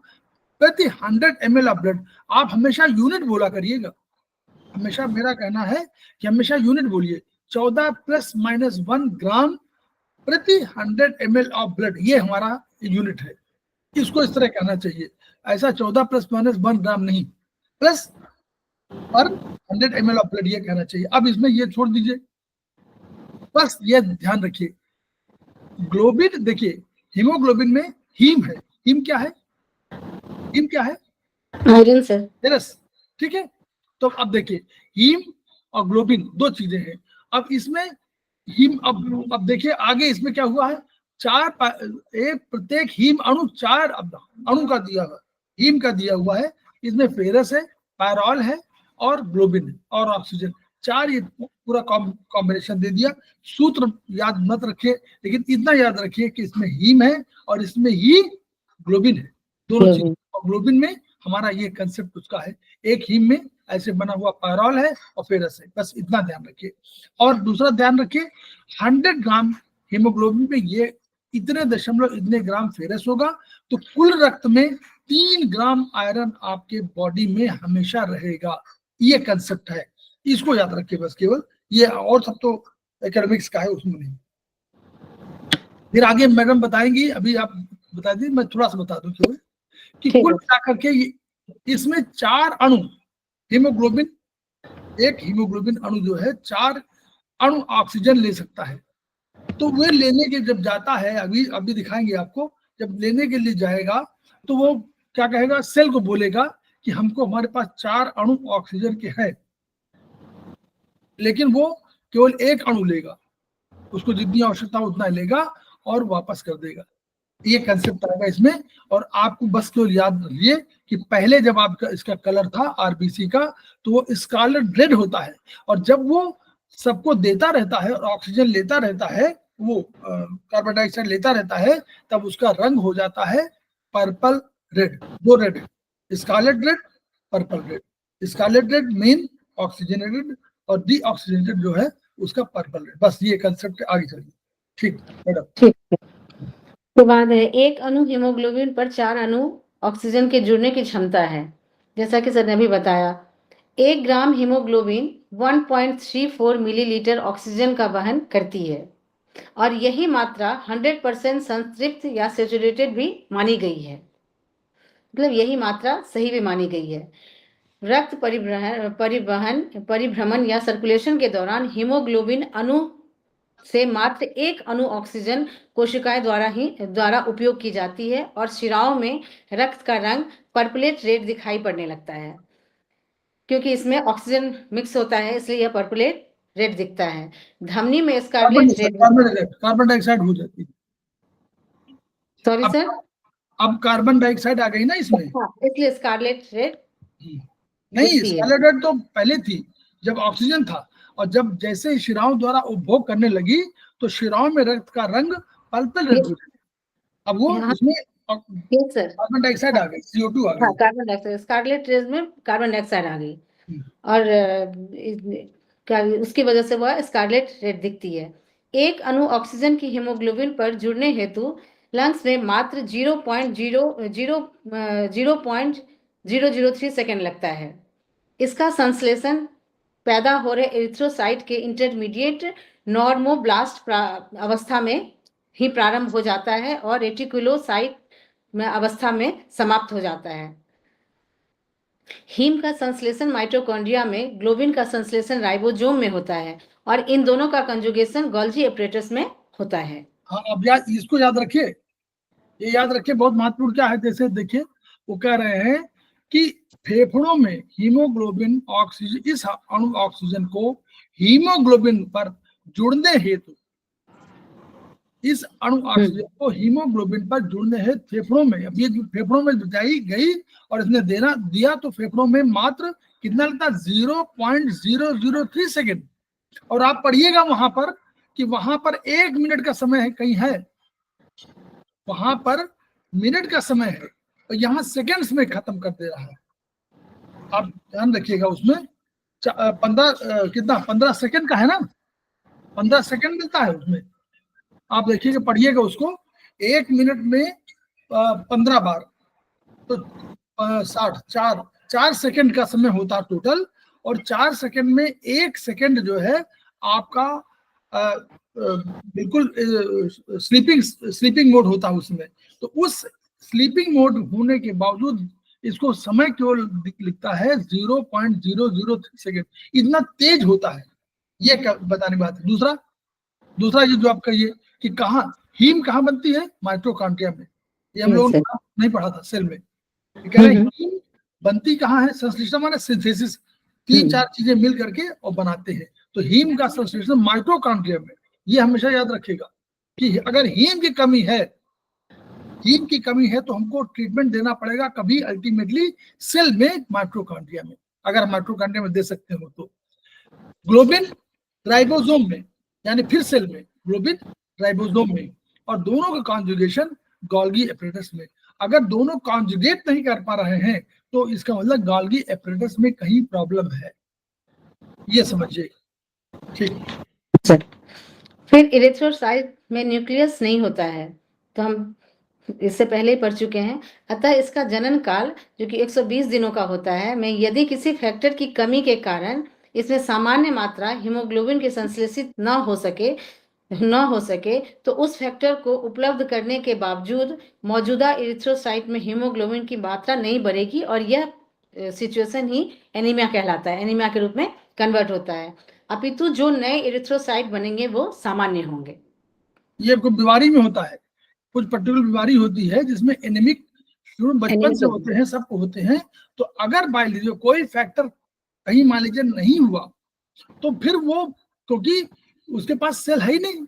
Speaker 3: प्रति 100 ml ऑफ ब्लड। आप हमेशा यूनिट बोला करिएगा, हमेशा मेरा कहना है कि हमेशा यूनिट बोलिए। 14+-1 ग्राम प्रति 100 ml ऑफ ब्लड, ये हमारा यूनिट है। इसको इस तरह कहना चाहिए, ऐसा 14+-1 ग्राम नहीं, प्लस पर 100 ml ऑफ ब्लड ये कहना चाहिए। अब इसमें ये छोड़ दीजिए, बस ये ध्यान रखिए। ग्लोबिन, देखिए हीमोग्लोबिन में हीम है। हीम क्या है? हीम क्या है?
Speaker 5: Iron sir.
Speaker 3: यस, ठीक है। तो अब देखिए, हीम और ग्लोबिन दो चीजें हैं। अब इसमें हीम, अब देखिए आगे इसमें क्या हुआ है, एक प्रत्येक हीम अणु 4 अणु का दिया हुआ, हीम का दिया हुआ है। इसमें फेरस है, पायरॉल है और ग्लोबिन है और ऑक्सीजन, 4 ये पूरा कॉम्बिनेशन दे दिया। सूत्र याद मत रखिए, लेकिन इतना याद रखिए कि इसमें हीम है और इसमें ही ग्लोबिन है, दोनों चीज। और ग्लोबिन में हमारा ये कंसेप्ट उसका है, एक हीम में ऐसे बना हुआ पायरॉल है और फेरस है, बस इतना ध्यान रखिए। और दूसरा ध्यान रखिए, 100 ग्राम हीमोग्लोबिन में ये इतने ग्राम फेरस होगा, तो कुल रक्त में 3 ग्राम आयरन आपके बॉडी में हमेशा रहेगा। ये कंसेप्ट है, इसको याद रखिए बस केवल ये, और सब तो एकेडमिक्स का है, उसमें नहीं। फिर आगे मैडम बताएंगी, अभी आप बता दीजिए, मैं थोड़ा सा बता दूं केवल कि कुल मिलाकर के इसमें 4 अणु हीमोग्लोबिन, एक हीमोग्लोबिन अणु जो है 4 अणु ऑक्सीजन ले सकता है। तो वे लेने के जब जाता है, अभी दिखाएंगे आपको, जब लेने के लिए जाएगा तो वो क्या कहेगा, सेल को बोलेगा कि हमको, हमारे पास 4 अणु ऑक्सीजन के हैं, लेकिन वो केवल एक अणु लेगा, उसको जितनी आवश्यकता उतना लेगा और वापस कर देगा। ये कंसेप्ट आएगा इसमें। और आपको बस केवल याद रखिए कि पहले जब आपका इसका कलर था आरबीसी का, तो वो स्कारलेट रेड होता है, और जब वो सबको देता रहता है और ऑक्सीजन लेता रहता है, वो कार्बन डाइऑक्साइड लेता रहता है, तब उसका रंग हो जाता है purple red. 2 red, scarlet red, purple red. Scarlet red मेन ऑक्सीजनेटेड और डीऑक्सीजनेटेड जो है उसका पर्पल रेड। बस ये कंसेप्ट, आगे चलिए। ठीक मैडम,
Speaker 5: ठीक है। तो बाद है, एक अणु हीमोग्लोबिन पर 4 अणु ऑक्सीजन के जुड़ने की क्षमता है। जैसा कि सर ने अभी बताया, 1 ग्राम हीमोग्लोबिन 1.34 मिलीलीटर ऑक्सीजन का वहन करती है, और यही मात्रा 100% संतृप्त या सैचुरेटेड भी मानी गई है, मतलब यही मात्रा सही भी मानी गई है। रक्त परिभ्रमण या सर्कुलेशन के दौरान हीमोग्लोबिन अणु से मात्र 1 अणु ऑक्सीजन कोशिकाएं द्वारा उपयोग की जाती है, और शिराओं में रक्त का रंग पर्पलेट रेड दिखाई पड़ने लगता है। क्योंकि इसमें ऑक्सीजन मिक्स होता है, इसलिए यह पर्पलेट रेड दिखता है। धमनी में स्कारलेट रेड,
Speaker 3: कार्बन डाइऑक्साइड हो जाती है।
Speaker 5: सॉरी
Speaker 3: अब-
Speaker 5: सर,
Speaker 3: अब कार्बन डाइऑक्साइड आ गई ना इसमें।
Speaker 5: हाँ, इसलिए स्कारलेट रेड
Speaker 3: नहीं,
Speaker 5: दिखती है।
Speaker 3: स्कारलेट रेड तो पहले थी जब ऑक्सीजन था, और जब जैसे शिराओं द्वारा उपभोग करने लगी तो शिराओं में रक्त का रंग पर्पल रेड हो गया। अब वो
Speaker 5: हाँ।
Speaker 3: उसमें
Speaker 5: यस सर,
Speaker 3: कार्बन डाइऑक्साइड आ गई, CO2 आ
Speaker 5: हाँ,
Speaker 3: गई।
Speaker 5: कार्बन डाइऑक्साइड, स्कारलेट रेड में कार्बन डाइऑक्साइड आ गई और उसकी वजह से वह स्कारलेट रेड दिखती है। एक अणु ऑक्सीजन की हीमोग्लोबिन पर जुड़ने हेतु लंग्स में मात्र 0.003 सेकेंड लगता है। इसका संश्लेषण पैदा हो रहे एरिथ्रोसाइट के इंटरमीडिएट नॉर्मोब्लास्ट अवस्था में ही प्रारंभ हो जाता है और रेटिकुलोसाइट में अवस्था में समाप्त हो जाता है। हीम का संश्लेषण माइटोकॉन्ड्रिया में, ग्लोबिन का संश्लेषण राइबोसोम में होता है और इन दोनों का कंजुगेशन गोल्जी एपरेटस में होता है।
Speaker 3: हाँ, अब याद, इसको याद रखिए, ये याद रखिए, बहुत महत्वपूर्ण क्या है। जैसे देखिए, वो कह रहे हैं कि फेफड़ों में हीमोग्लोबिन ऑक्सीजन, इस अणु ऑक्सीजन को हीमोग्लोबिन पर जुड़ने हेतु, इस अणु ऑक्सीजन को हीमोग्लोबिन पर जुड़ने हेतु फेफड़ों में, अब ये फेफड़ों में जाई गई और इसने देना दिया तो फेफड़ों में मात्र कितना लगता है, 0.003 सेकेंड। और आप पढ़िएगा वहां पर कि वहां पर 1 मिनट का समय है, कहीं है वहां पर मिनट का समय है, और यहाँ सेकेंड्स में खत्म कर दे रहा है। आप ध्यान रखिएगा, उसमें 15 सेकंड का है ना, 15 सेकंड मिलता है उसमें। आप देखिएगा, पढ़िएगा उसको, 1 मिनट में 15 बार, तो 4 सेकंड का समय होता टोटल, और 4 सेकंड में 1 सेकंड जो है आपका बिल्कुल स्लीपिंग मोड होता है उसमें। तो उस स्लीपिंग मोड होने के बावजूद इसको समय केवल लिखता है 0.003 सेकेंड, इतना तेज होता है। ये बताने की बात है। दूसरा ये जो आप कहिए कि कहाँ हीम कहाँ बनती है, माइटोकॉन्ड्रिया में। ये हम लोगों ने नहीं पढ़ा था सेल में। कह रहे हैं हीम बनती कहाँ है, संश्लेषण माने सिंथेसिस, 3-4 चीजें मिल करके और बनाते हैं। तो हीम का संश्लेषण माइटोकॉन्ड्रिया में, ये हमेशा याद रखिएगा कि अगर हीम की कमी है तो हमको ट्रीटमेंट देना पड़ेगा कभी अल्टीमेटली सेल में, माइटोकॉन्ड्रिया में। अगर माइटोकॉन्ड्रिया में दे सकते हो तो ग्लोबिन राइबोसोम में, यानी फिर सेल में ग्लोबिन राइबोसोम में, और दोनों का कॉन्जुगेशन गोल्गी एपरेटस में। अगर दोनों कॉन्जुगेट नहीं कर पा रहे हैं तो इसका मतलब गोल्गी एपरेटस में कहीं प्रॉब्लम है, ये समझिए। ठीक
Speaker 5: सर, फिर इरिथ्रोसाइट में न्यूक्लियस नहीं होता है, तो हम इससे पहले ही पढ़ चुके हैं। अतः इसका जनन काल जो कि 120 दिनों का होता है, में यदि किसी फैक्टर की कमी के कारण इसमें सामान्य मात्रा हीमोग्लोबिन के संश्लेषित न हो सके तो उस फैक्टर को उपलब्ध करने के बावजूद मौजूदा इरिथ्रोसाइट में हीमोग्लोबिन की मात्रा नहीं बढ़ेगी और यह सिचुएशन ही एनीमिया कहलाता है, एनीमिया के रूप में कन्वर्ट होता है। अपितु जो नए इरिथ्रोसाइट बनेंगे वो सामान्य होंगे।
Speaker 3: ये कुछ बीमारी में होता है, कुछ पर्टिकुलर बीमारी होती है जिसमें एनीमिक शुरू बचपन से होते हैं, सबको होते हैं। तो अगर मान लीजिए कोई फैक्टर कहीं मान लीजिए नहीं हुआ तो फिर वो, क्योंकि उसके पास सेल है ही नहीं,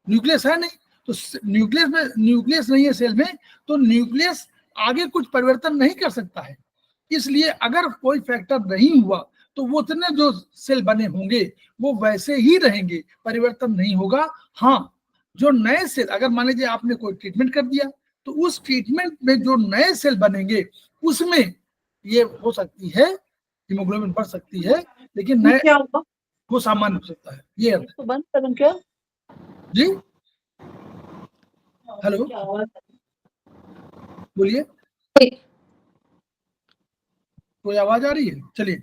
Speaker 3: न्यूक्लियस है नहीं, तो न्यूक्लियस नहीं है सेल में, तो न्यूक्लियस आगे कुछ परिवर्तन नहीं कर सकता है। इसलिए अगर कोई फैक्टर नहीं हुआ तो वो उतने जो सेल बने होंगे वो वैसे ही रहेंगे, परिवर्तन नहीं होगा। हाँ, जो नए सेल, अगर मान लीजिए आपने कोई ट्रीटमेंट कर दिया तो उस ट्रीटमेंट में जो नए सेल बनेंगे उसमें ये हो सकती है, हीमोग्लोबिन बढ़ सकती है, लेकिन नए
Speaker 2: क्या होगा,
Speaker 3: वो सामान्य हो सकता है। ये अर्थ
Speaker 2: तो बंद कर दूं क्या?
Speaker 3: जी। हेलो, बोलिए, कोई आवाज आ रही है? चलिए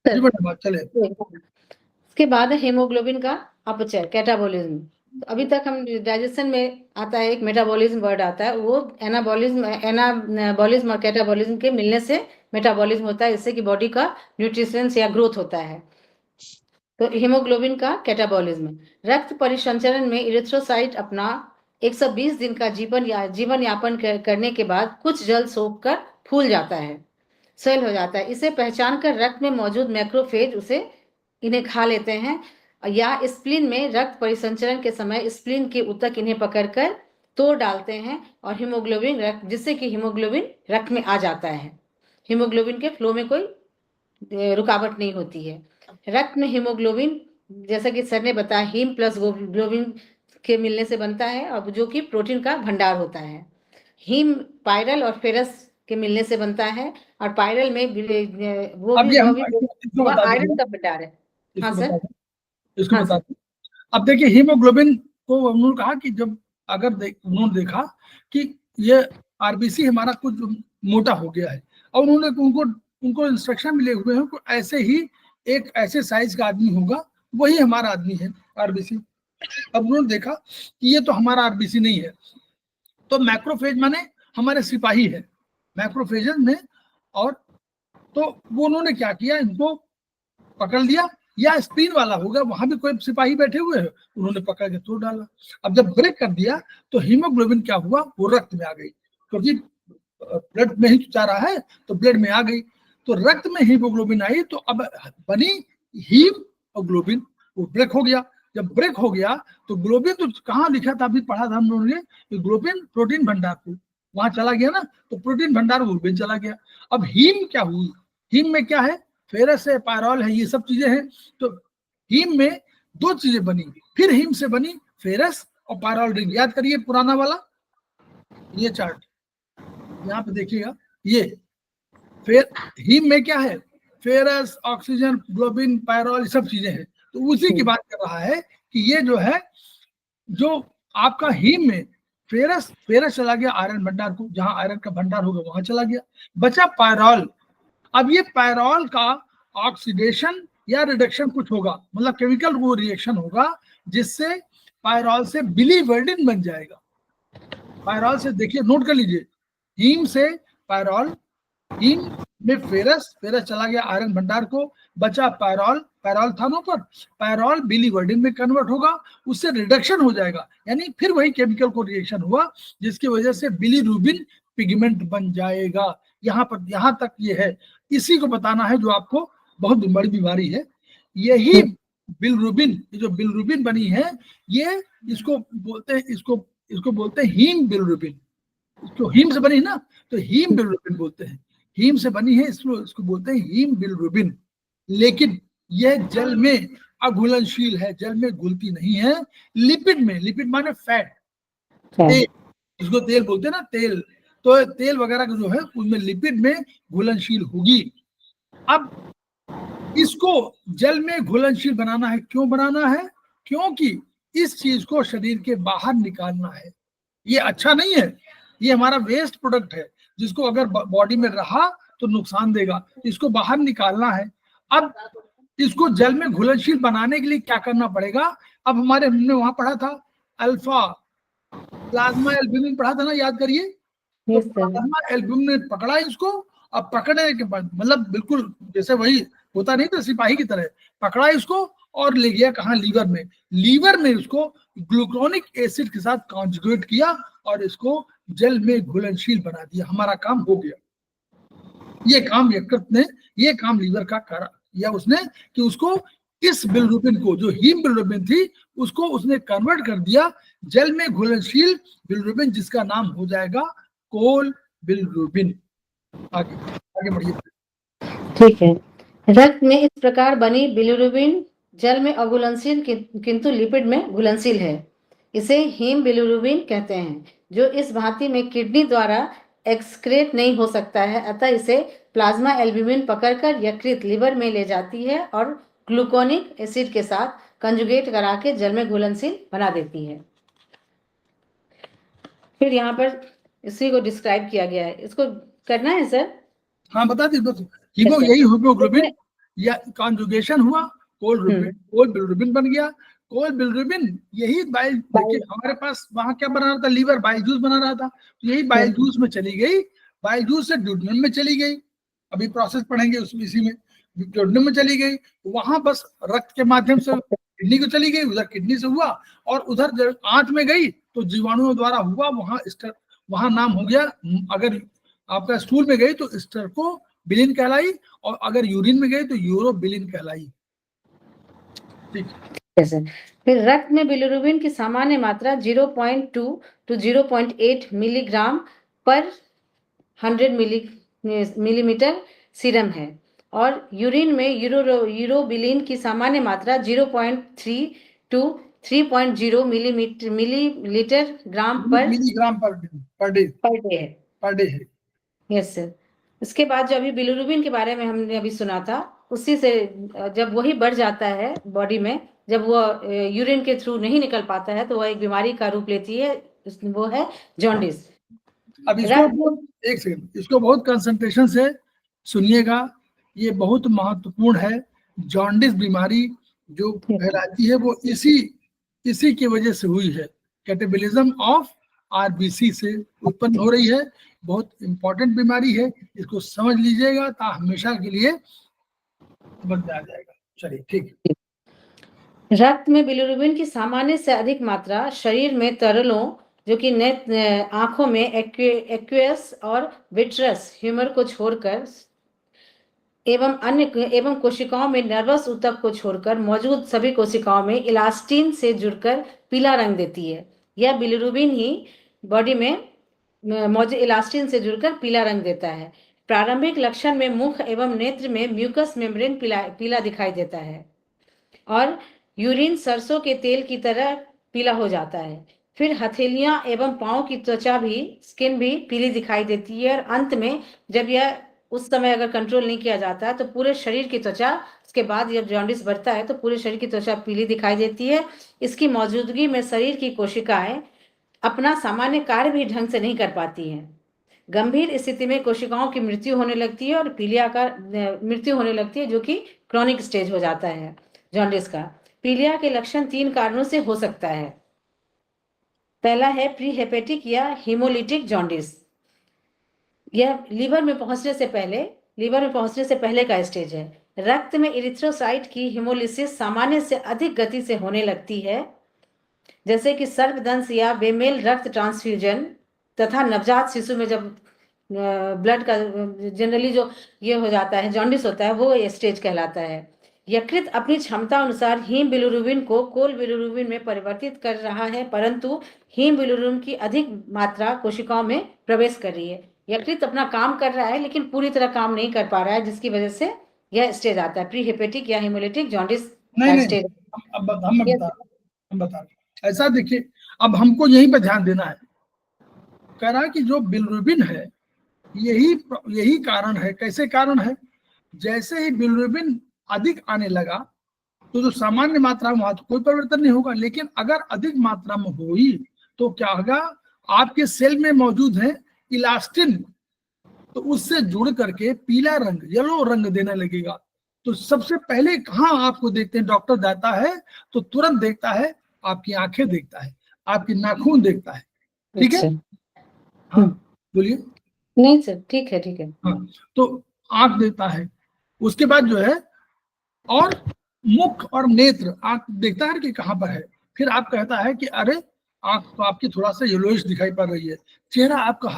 Speaker 3: जी मैडम, चले।
Speaker 5: उसके बाद हीमोग्लोबिन का अपचय, कैटाबॉलिज्म। तो अभी तक हम डाइजेशन में आता है एक मेटाबॉलिज्म वर्ड आता है, वो एनाबॉलिज्म और कैटाबॉलिज्म के मिलने से मेटाबॉलिज्म होता है, इससे कि बॉडी का न्यूट्रिशंस या ग्रोथ होता है। तो हीमोग्लोबिन का कैटाबॉलिज्म, रक्त परिसंचरण में इरिथ्रोसाइट अपना 120 दिन का जीवन यापन करने के बाद कुछ जल सोख कर फूल जाता है, सेल हो जाता है। इसे पहचान कर रक्त में मौजूद मैक्रोफेज इन्हें खा लेते हैं, या स्प्लीन में रक्त परिसंचरण के समय स्प्लीन के ऊतक इन्हें पकड़कर तोड़ डालते हैं और हीमोग्लोबिन रक्त, जिससे कि हीमोग्लोबिन रक्त में आ जाता है। हीमोग्लोबिन के फ्लो में कोई रुकावट नहीं होती है। रक्त में हीमोग्लोबिन, जैसा कि सर ने बताया, हीम प्लस ग्लोबिन के मिलने से बनता है और जो कि प्रोटीन का भंडार होता है। हीम पायरल और फेरस के मिलने से बनता है और पायरल में
Speaker 3: अब ये हम इसको बता
Speaker 5: आयरन
Speaker 3: दीजिए,
Speaker 5: का भंडार है। हाँ सर,
Speaker 3: इसको
Speaker 5: हाँ
Speaker 3: बता
Speaker 5: सर।
Speaker 3: दें। अब देखिए हीमोग्लोबिन को उन्होंने कहा कि जब अगर उन्होंने देखा कि ये आरबीसी हमारा कुछ मोटा हो गया है और उन्होंने उनको इंस्ट्रक्शन मिले हुए हैं कि ऐसे ही एक ऐसे साइज का आदमी होगा, वही हमारा आदमी है आरबीसी। अब उन्होंने देखा कि ये तो हमारा आरबीसी नहीं है, तो मैक्रोफेज माने हमारे सिपाही है मैक्रोफेजेस में, और तो वो उन्होंने क्या किया, इनको पकड़ लिया, या स्पिन वाला होगा, वहां भी कोई सिपाही बैठे हुए हैं, उन्होंने पकड़ के तोड़ डाला। अब जब ब्रेक कर दिया तो हीमोग्लोबिन क्या हुआ, वो रक्त में आ गई, क्योंकि ब्लड में ही जा रहा है तो ब्लड में आ गई, तो रक्त में हीमोग्लोबिन आई, तो अब बनी हीमोग्लोबिन, वो ब्रेक हो गया। जब ब्रेक हो गया तो ग्लोबिन तो कहाँ लिखा था, अभी पढ़ा था हम लोगों ने, ग्लोबिन प्रोटीन भंडार को वहां चला गया ना, तो प्रोटीन भंडार ग्लोबिन चला गया। अब हीम क्या हुई, हीम में क्या है, फेरस है, पायरॉल है, ये सब चीजें हैं। तो हीम में दो चीजें बनी, फिर हीम से बनी फेरस और पायरॉल रिंग। याद करिए पुराना वाला ये चार्ट, यहाँ पे देखिएगा, ये फिर हीम में क्या है, फेरस, ऑक्सीजन, ग्लोबिन, पायरॉल, सब चीजें हैं। तो उसी की बात कर रहा है कि ये जो है, जो आपका हीम में फेरस चला गया आयरन भंडार को, जहां आयरन का भंडार होगा वहां चला गया, बचा पायरॉल। अब ये पायरॉल का ऑक्सीडेशन या रिडक्शन कुछ होगा, मतलब केमिकल वो रिएक्शन होगा जिससे पायरॉल से बिलीवर्डिन बन जाएगा। पायरॉल से, देखिए नोट कर लीजिए, हीम से पायरॉल, हीम में फेरस चला गया आयरन भंडार को, बचा पायरॉल था ना पर, पायरॉल बिलीवर्डिन में कन्वर्ट होगा, उससे रिडक्शन हो जाएगा, यानी फिर वही केमिकल को रिएक्शन हुआ जिसकी वजह से बिलीरुबिन पिगमेंट बन जाएगा। यहाँ तक ये है, इसी को बताना है जो आपको बहुत बड़ी बीमारी है। यही बिलरुबिन, जो बिलरुबिन बनी है, ये इसको बोलते हैं हीम बिलरुबिन। इसको हीम से बनी ना, तो हीम बिलरुबिन बोलते हैं, हीम से बनी है, इसको बोलते हैं हीम बिलरुबिन। लेकिन यह जल में अघुलनशील है, जल में घुलती नहीं है। लिपिड में, लिपिड माने फैट, तेल, इसको तेल बोलते हैं ना, तेल, तो तेल वगैरह जो है उसमें लिपिड में घुलनशील होगी। अब इसको जल में घुलनशील बनाना है, क्यों बनाना है, क्योंकि इस चीज को शरीर के बाहर निकालना है। ये अच्छा नहीं है, ये हमारा वेस्ट प्रोडक्ट है, जिसको अगर बॉडी में रहा तो नुकसान देगा, इसको बाहर निकालना है। अब इसको जल में घुलनशील बनाने के लिए क्या करना पड़ेगा, अब हमने वहां पढ़ा था अल्फा प्लाज्मा एल्ब्यूमिन पढ़ा था ना, याद करिए। तो प्लाज्मा एल्ब्यूमिन ने पकड़ा इसको, अब पकड़ने के बाद मतलब बिल्कुल जैसे वही होता नहीं था सिपाही की तरह, पकड़ा इसको और ले गया कहाँ, लीवर में। लीवर में इसको ग्लूकोनिक एसिड के साथ कॉन्जुगेट किया और इसको जल में घुलनशील बना दिया, हमारा काम हो गया। ये काम यकृत ने, ये काम लीवर का किया उसने, कि उसको इस बिलरुबिन को, जो हीम बिलरुबिन थी, उसको उसने कन्वर्ट कर दिया जल में घुलनशील बिलरुबिन, जिसका नाम हो जाएगा कोल बिलरुबिन। आगे बढ़िए।
Speaker 5: ठीक है। रक्त में इस प्रकार बनी बिलिरुबिन जल में अघुलनशील किंतु लिपिड में घुलनशील है। इसे हीम बिलिरुबिन कहते हैं, जो इस भांति में किडनी द्वारा एक्सक्रेट नहीं हो सकता है, अतः इसे प्लाज्मा एल्ब्यूमिन पकड़कर यकृत लिवर में ले जाती है और ग्लूकोनिक एसिड के साथ कंजुगेट करा के जल में घुलनशील बना देती है। फिर यहाँ पर इसी को डिस्क्राइब किया गया है, इसको करना है सर? हाँ बता दी, बस यही हीमोग्लोबिन या कॉन्जुगेशन हुआ, कोल बिलिरुबिन बन गया। कोल बिलिरुबिन यही बाइल, देखिए हमारे पास वहां क्या बना रहा था, लीवर बाइल जूस बना रहा था, तो यही बाइल जूस में चली गई, बाइल जूस से ड्यूडेनम में चली गई, अभी प्रोसेस पढ़ेंगे उसमें, इसी में ड्यूडेनम में चली गई, वहां बस रक्त के माध्यम से किडनी को चली गई, उधर किडनी से हुआ, और उधर आंत में गई तो जीवाणुओं द्वारा हुआ, वहां नाम हो गया। अगर आपका स्टूल में गई तो स्टर्को बिलिन कहलाई, और अगर यूरिन में गई तो यूरोबिलिन कहलाई। ठीक जैसे फिर रक्त में बिलिरुबिन की सामान्य मात्रा 0.2 टू 0.8 मिलीग्राम पर 100 मिलीमीटर सीरम है और यूरिन में यूरोबिलिन की सामान्य मात्रा 0.3 टू 3.0 मिलीलीटर ग्राम पर
Speaker 3: मिलीग्राम पर डे है।
Speaker 5: Yes sir. इसके बाद जो अभी बिलिरुबिन के बारे में हमने अभी सुना था, उसी से जब वही बढ़ जाता है बॉडी में, जब वो यूरिन के थ्रू नहीं निकल पाता है तो वह एक बीमारी का रूप लेती है, वो है जॉन्डिस।
Speaker 3: अब इसको एक सेकंड, इसको बहुत कंसंट्रेशन से सुनिएगा, ये बहुत महत्वपूर्ण है। जॉन्डिस बीमारी जो कहलाती है वो इसी की वजह से हुई है, कैटेबलिज्म ऑफ आरबीसी से उत्पन्न हो रही है। बहुत इंपॉर्टेंट बीमारी है, इसको समझ लीजिएगा ता हमेशा के लिए बन जाएगा। चलिए ठीक है।
Speaker 5: रक्त में बिलिरुबिन की सामान्य से अधिक मात्रा शरीर में तरलों जो कि आंखों में एक्वेस और विट्रस ह्यूमर को छोड़कर एवं कोशिकाओं में नर्वस ऊतक को छोड़कर मौजूद सभी कोशिकाओं में इलास्टिन से जुड़कर पीला रंग देती है। यह बिलिरुबिन ही बॉडी में मौजूद इलास्टिन से जुड़कर पीला रंग देता है। प्रारंभिक लक्षण में मुख एवं नेत्र में म्यूकस मेम्ब्रेन पीला दिखाई देता है और यूरिन सरसों के तेल की तरह पीला हो जाता है। फिर हथेलियां एवं पांव की त्वचा भी, स्किन भी पीली दिखाई देती है और अंत में जब यह उस समय अगर कंट्रोल नहीं किया जाता है तो पूरे शरीर की त्वचा, उसके बाद जब जॉन्डिस बढ़ता है तो पूरे शरीर की त्वचा पीली दिखाई देती है। इसकी मौजूदगी में शरीर की कोशिकाएं अपना सामान्य कार्य भी ढंग से नहीं कर पाती हैं। गंभीर स्थिति में कोशिकाओं की मृत्यु होने लगती है और पीलिया का मृत्यु होने लगती है, जो कि क्रॉनिक स्टेज हो जाता है जॉन्डिस का। पीलिया के लक्षण 3 कारणों से हो सकता है। पहला है प्री हेपेटिक या हीमोलिटिक जॉन्डिस। यह लीवर में पहुंचने से पहले का स्टेज है। रक्त में इरिथ्रोसाइट की हीमोलिसिस सामान्य से अधिक गति से होने लगती है, जैसे कि सर्पदंश या बेमेल रक्त ट्रांसफ्यूजन तथा नवजात शिशु में जब ब्लड का जनरली जो ये हो जाता है, जॉन्डिस होता है, वो स्टेज कहलाता है। यकृत अपनी क्षमता अनुसार हीम बिलिरुबिन को कोल बिलिरुबिन में परिवर्तित कर रहा है, परंतु हीम बिलिरुबिन की अधिक मात्रा कोशिकाओं में प्रवेश कर रही है। यकृत अपना काम कर रहा है लेकिन पूरी तरह काम नहीं कर पा रहा है, जिसकी वजह से यह स्टेज आता है प्री हेपेटिक या हीमोलिटिक जॉन्डिस स्टेज।
Speaker 3: हम बता ऐसा देखिए, अब हमको यहीं पर ध्यान देना है। कह रहा है कि जो बिलिरुबिन है यही कारण है। कैसे कारण है? जैसे ही बिलिरुबिन अधिक आने लगा तो जो सामान्य मात्रा में तो कोई परिवर्तन नहीं होगा, लेकिन अगर अधिक मात्रा में हुई तो क्या होगा, आपके सेल में मौजूद है इलास्टिन, तो उससे जुड़ करके पीला रंग, येलो रंग देने लगेगा। तो सबसे पहले कहाँ आपको देखते हैं, डॉक्टर जाता है तो तुरंत देखता है आपकी आंखें देखता है, आपकी नाखून देखता है। ठीक है? हाँ बोलिए।
Speaker 5: नहीं सर, ठीक है
Speaker 3: हाँ, तो आंख देखता है, उसके बाद जो है और मुख और नेत्र आंख देखता है कि कहाँ पर है। फिर आप कहता है कि अरे आंख तो आपकी थोड़ा सा येलोइश दिखाई पड़ रही है, चेहरा आपका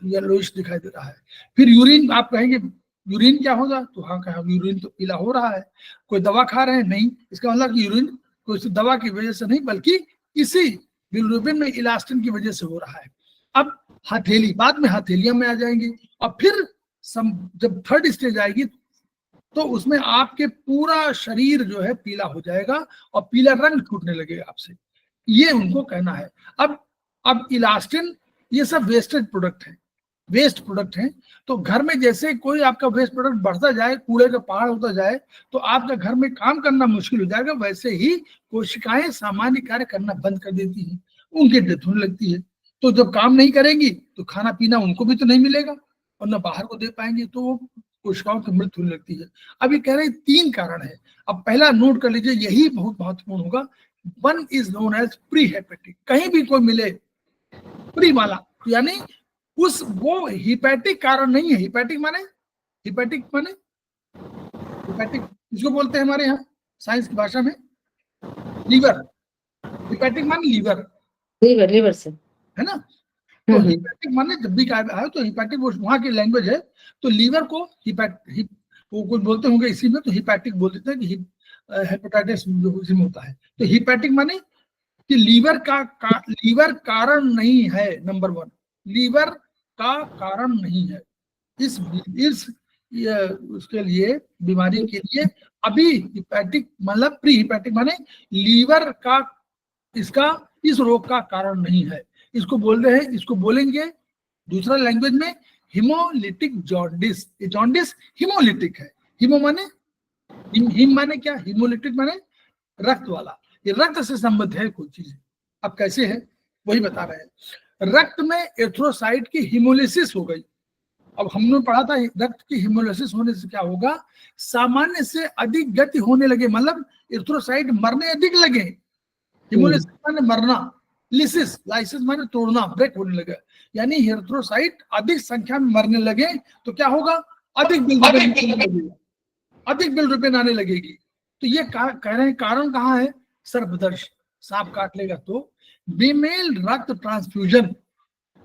Speaker 3: येलोइश दिखाई दे रहा है। फिर यूरिन, आप कहेंगे यूरिन क्या होगा, तो हाँ कहा यूरिन तो पीला हो रहा है। कोई दवा खा रहे हैं? नहीं, इसका मतलब यूरिन कोई दवा की वजह से नहीं, बल्कि इसी बिलिरुबिन में इलास्टिन की वजह से हो रहा है। अब हथेली, बाद में हथेलियां में आ जाएंगी और फिर जब थर्ड स्टेज आएगी तो उसमें आपके पूरा शरीर जो है पीला हो जाएगा और पीला रंग छूटने लगेगा आपसे। ये उनको कहना है। अब इलास्टिन ये सब वेस्टेज प्रोडक्ट है, वेस्ट प्रोडक्ट है। तो घर में जैसे कोई आपका वेस्ट प्रोडक्ट बढ़ता जाए, कूड़े का पहाड़ होता जाए, तो आपका घर में काम करना मुश्किल हो जाएगा। वैसे ही कोशिकाएं सामान्य कार्य करना बंद कर देती हैं, उनकी डेथ होने लगती है। तो जब काम नहीं करेंगी तो खाना पीना उनको भी तो नहीं मिलेगा और न बाहर को दे पाएंगे, तो वो कोशिकाओं की मृत्यु होने लगती है। अब ये कह रहे हैं 3 कारण है। अब पहला नोट कर लीजिए, यही बहुत महत्वपूर्ण होगा। 1 is known as pre hepatic. कहीं भी कोई मिले प्री वाला, यानी वो हिपैटिक कारण नहीं है। हिपैटिक माने इसको बोलते हैं हमारे यहाँ साइंस की भाषा में लीवर। हिपैटिक माने लीवर से, है ना? तो हिपैटिक माने जब भी कहा है तो हिपैटिक वहां की लैंग्वेज है। तो लीवर को वो कुछ बोलते होंगे इसी में, तो हिपैटिक बोल देते हैं कि हेपेटाइटिस इसमें होता है। तो हिपैटिक माने कि लीवर लीवर कारण नहीं है, नंबर 1 लीवर का कारण नहीं है। इस उसके लिए, बीमारी के लिए अभी हिपैटिक मतलब प्री हिपैटिक माने लीवर का इसका इस रोग का कारण नहीं है। इसको बोल रहे हैं, इसको बोलेंगे दूसरा लैंग्वेज में हिमोलिटिक जॉन्डिस। ये जॉन्डिस हिमोलिटिक है। हिमो माने हिम माने क्या, हिमोलिटिक माने रक्त वाला। ये रक्त से संबंधित है कोई चीज। अब कैसे है वही बता रहे हैं। रक्त में एरिथ्रोसाइट की हिमोलिसिस हो गई। अब हमने पढ़ा था रक्त की हिमोलिसिस होने से क्या होगा, सामान्य से अधिक गति होने लगे, मतलब एरिथ्रोसाइट मरने अधिक लगे। हिमोलिसिस माने मरना, लिसिस लाइसिस माने तोड़ना, ब्रेक होने लगे, यानी एरिथ्रोसाइट अधिक संख्या में मरने लगे तो क्या होगा, अधिक बिलिरुबिन आने लगेगी। तो ये कह रहे हैं कारण कहाँ है, सर्पदर्श, सांप काट लेगा तो। फीमेल रक्त ट्रांसफ्यूजन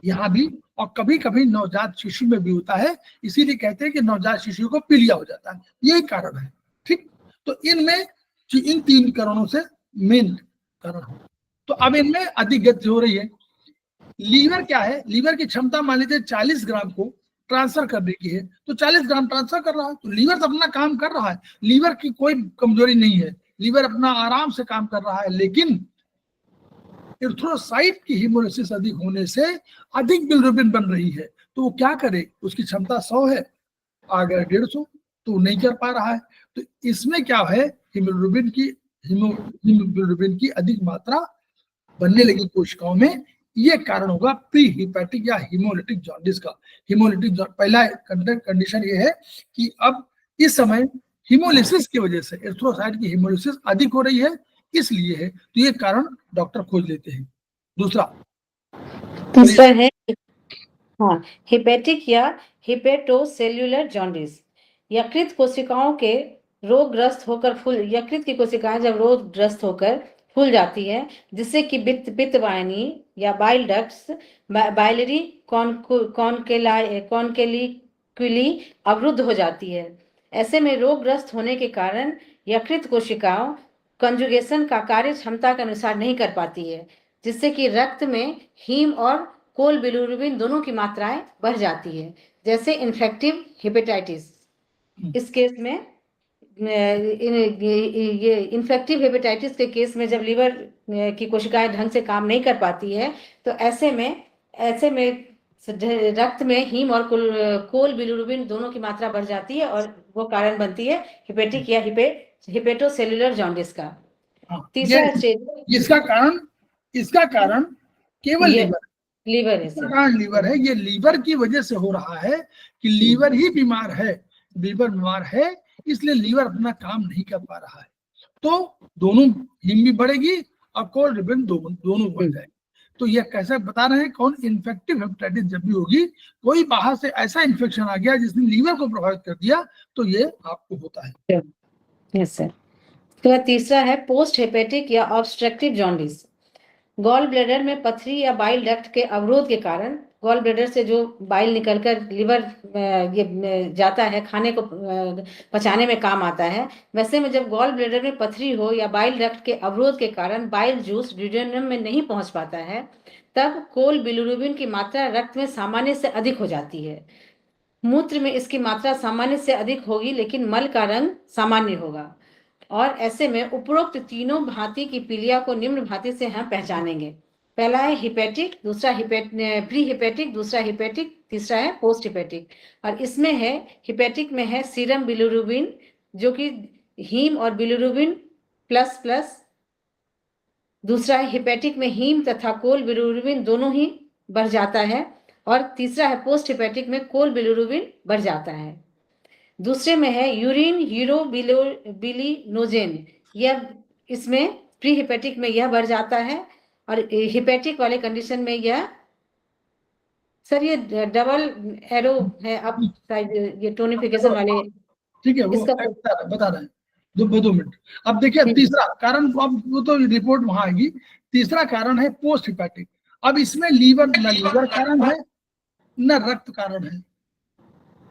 Speaker 3: यहाँ भी, और कभी कभी नवजात शिशु में भी होता है, इसीलिए कहते हैं कि नवजात शिशु को पीलिया हो जाता है, यही कारण है। ठीक, तो इनमें इन 3 कारणों से मेन कारण हो। तो अब इनमें अधिक गति हो रही है। लीवर क्या है, लीवर की क्षमता मान लीजिए 40 ग्राम को ट्रांसफर करने की है, तो 40 ग्राम ट्रांसफर कर रहा है, तो लीवर तो अपना काम कर रहा है, लीवर की कोई कमजोरी नहीं है, लीवर अपना आराम से काम कर रहा है। लेकिन एरिथ्रोसाइट की हिमोलिसिस अधिक होने से अधिक बिलिरुबिन बन रही है, तो वो क्या करे, उसकी क्षमता 100 है, आ गया 150, तो नहीं कर पा रहा है। तो इसमें क्या है, हिमोग्लोबिन की अधिक मात्रा बनने लगी कोशिकाओं में। ये कारण होगा प्री हिपैटिक या हिमोलिटिक जॉन्डिस का। हिमोलिटिक पहला कंडीशन ये है कि अब इस समय हिमोलिसिस की वजह से एरिथ्रोसाइट की हिमोलिसिस अधिक हो रही है, इसलिए है। तो ये कारण डॉक्टर खोज लेते हैं।
Speaker 5: तीसरा है हाँ, हिपैटिक या हिपेटोसेल्युलर जॉन्डिस। यकृत कोशिकाओं के रोगग्रस्त होकर यकृत की कोशिकाएं जब रोगग्रस्त होकर फूल जाती है, जिससे कि पित्त वाहिनी या बाइल डक्ट्स बाइलरी कॉन्केलिक्युली अवरुद्ध हो जाती है। ऐसे में रोगग्रस्त होने के कारण यकृत कोशिकाओं कंजुगेशन का कार्य क्षमता के अनुसार नहीं कर पाती है, जिससे कि रक्त में हीम और कोल बिलिरुबिन दोनों की मात्राएं बढ़ जाती है। जैसे इन्फेक्टिव हेपेटाइटिस, इस केस में ये इन्फेक्टिव हेपेटाइटिस के केस में जब लीवर की कोशिकाएं ढंग से काम नहीं कर पाती है, तो ऐसे में रक्त में हीम और कोल बिलिरुबिन दोनों की मात्रा बढ़ जाती है, और वो कारण बनती है हिपैटिक या हिपेटोसेल्युलर जॉन्डिस का। तीसरा स्टेज,
Speaker 3: इसका कारण केवल
Speaker 5: लीवर है।
Speaker 3: कारण लीवर है। ये लीवर की वजह से हो रहा है कि लीवर ही बीमार है, लीवर बीमार है, इसलिए लीवर अपना काम नहीं कर पा रहा है। तो दोनों हीम भी बढ़ेगी और कोल रिबन दोनों बढ़ जाएंगे। तो ये कैसे बता रहे हैं, कौन इन्फेक्टिव हेपेटाइटिस जब भी होगी, कोई बाहर से ऐसा इन्फेक्शन आ गया जिसने लीवर को प्रभावित कर दिया, तो ये आपको होता है।
Speaker 5: Yes sir. तो तीसरा है पोस्ट हेपेटिक या ऑब्स्ट्रक्टिव जॉन्डिस। गॉल ब्लैडर में पथरी या बाइल डक्ट के अवरोध के कारण गॉल ब्लैडर से जो बाइल निकलकर लिवर ये जाता है, खाने को पचाने में काम आता है। वैसे में जब गॉल ब्लैडर में पथरी हो या बाइल डक्ट के अवरोध के कारण बाइल जूस ड्यूडेनम में नहीं पहुंच पाता है, तब कोल बिलिरुबिन की मात्रा रक्त में सामान्य से अधिक हो जाती है। मूत्र में इसकी मात्रा सामान्य से अधिक होगी, लेकिन मल का रंग सामान्य होगा। और ऐसे में उपरोक्त तीनों भांति की पीलिया को निम्न भांति से हम पहचानेंगे। पहला है हिपैटिक, दूसरा प्री हिपैटिक, दूसरा हिपैटिक, तीसरा है पोस्ट हिपैटिक। और इसमें है हिपैटिक में है सीरम बिलिरुबिन, जो कि हीम और बिलिरुबिन प्लस प्लस। दूसरा है हिपैटिक में हीम तथा कोल बिलिरुबिन दोनों ही बढ़ जाता है। और तीसरा है पोस्ट हिपैटिक में कोल बिलिरुबिन बढ़ जाता है। दूसरे में है यूरिन यूरोबिलिनोजेन, यह इसमें प्री हिपैटिक में यह बढ़ जाता है, और हिपैटिक वाले कंडीशन में यह सर ये डबल एरो है। अब ये टोनिफिकेशन वाले,
Speaker 3: ठीक है, वो बता रहे हैं 2 मिनट। अब देखिए तीसरा कारण, अब वो तो रिपोर्ट वहां आएगी। तीसरा कारण है पोस्ट हिपैटिक। अब इसमें न लीवर कारण है न रक्त कारण है,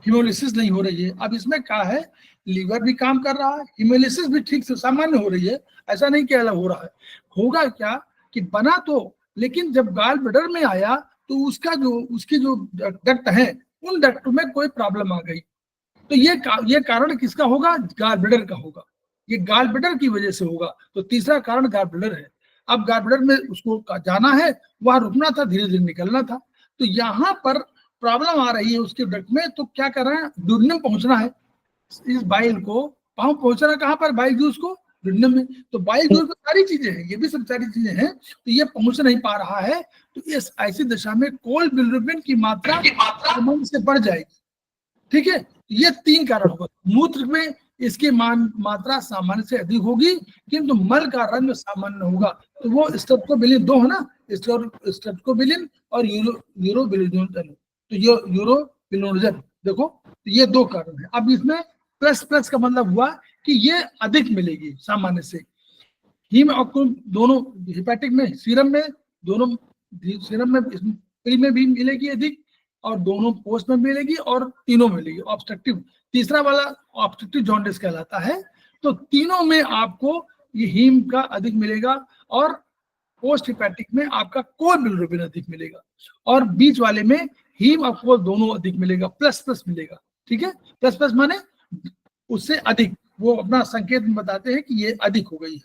Speaker 3: हिमोलिसिस नहीं हो रही है। अब इसमें क्या है, लीवर भी काम कर रहा है, हिमोलिसिस भी ठीक से सामान्य हो रही है, ऐसा नहीं कि अलग हो रहा है। होगा क्या कि बना तो, लेकिन जब गाल ब्लैडर में आया तो उसकी जो डक्ट है उन डक्ट में कोई प्रॉब्लम आ गई। तो ये कारण किसका होगा? गाल ब्लैडर का होगा। ये गाल ब्लैडर की वजह से होगा। तो तीसरा कारण गाल ब्लैडर है। अब गाल ब्लैडर में उसको जाना है, वहां रुकना था, धीरे धीरे निकलना था। तो यहाँ पर प्रॉब्लम आ रही है उसके डक्ट में, तो क्या कर रहे हैं? ड्यूडेनम पहुंचना है इस बाइल को। पहुंचना कहाँ पर? बाइल जूस को ड्यूडेनम में। तो बाइल जूस में सारी चीजें हैं, ये भी सब सारी चीजें हैं, तो ये पहुंच नहीं पा रहा है। तो इस ऐसी दशा में कोल बिलिरुबिन की मात्रा हार्मोन से बढ़ जाएगी। ठीक है, ये 3 कारण होगा। मूत्र में इसकी मात्रा सामान्य से अधिक होगी, किंतु मल का रंग सामान्य होगा। तो वो स्ट्रेप्टोबिलिन 2 है ना, स्ट्रेप्टोबिलिन और यूरोबिलिन। तो ये यूरोबिलिनोजन, देखो तो ये 2 कारण है। अब इसमें प्लस प्लस का मतलब हुआ कि ये अधिक मिलेगी सामान्य से। हीम दोनों हेपेटिक में, सीरम में, दोनों सीरम में, प्री में भी मिलेगी अधिक, और दोनों पोस्ट में मिलेगी, और तीनों में मिलेगी। ऑब्स्ट्रक्टिव, तीसरा वाला ऑब्स्ट्रक्टिव जॉन्डिस कहलाता है। तो तीनों में आपको ये हीम का अधिक मिलेगा, और पोस्ट हिपैटिक में आपका कोल बिलिरुबिन अधिक मिलेगा, और बीच वाले में हीम और कोल दोनों अधिक मिलेगा, प्लस प्लस मिलेगा। ठीक है, प्लस प्लस माने उससे अधिक, वो अपना संकेत में बताते हैं कि ये अधिक हो गई है।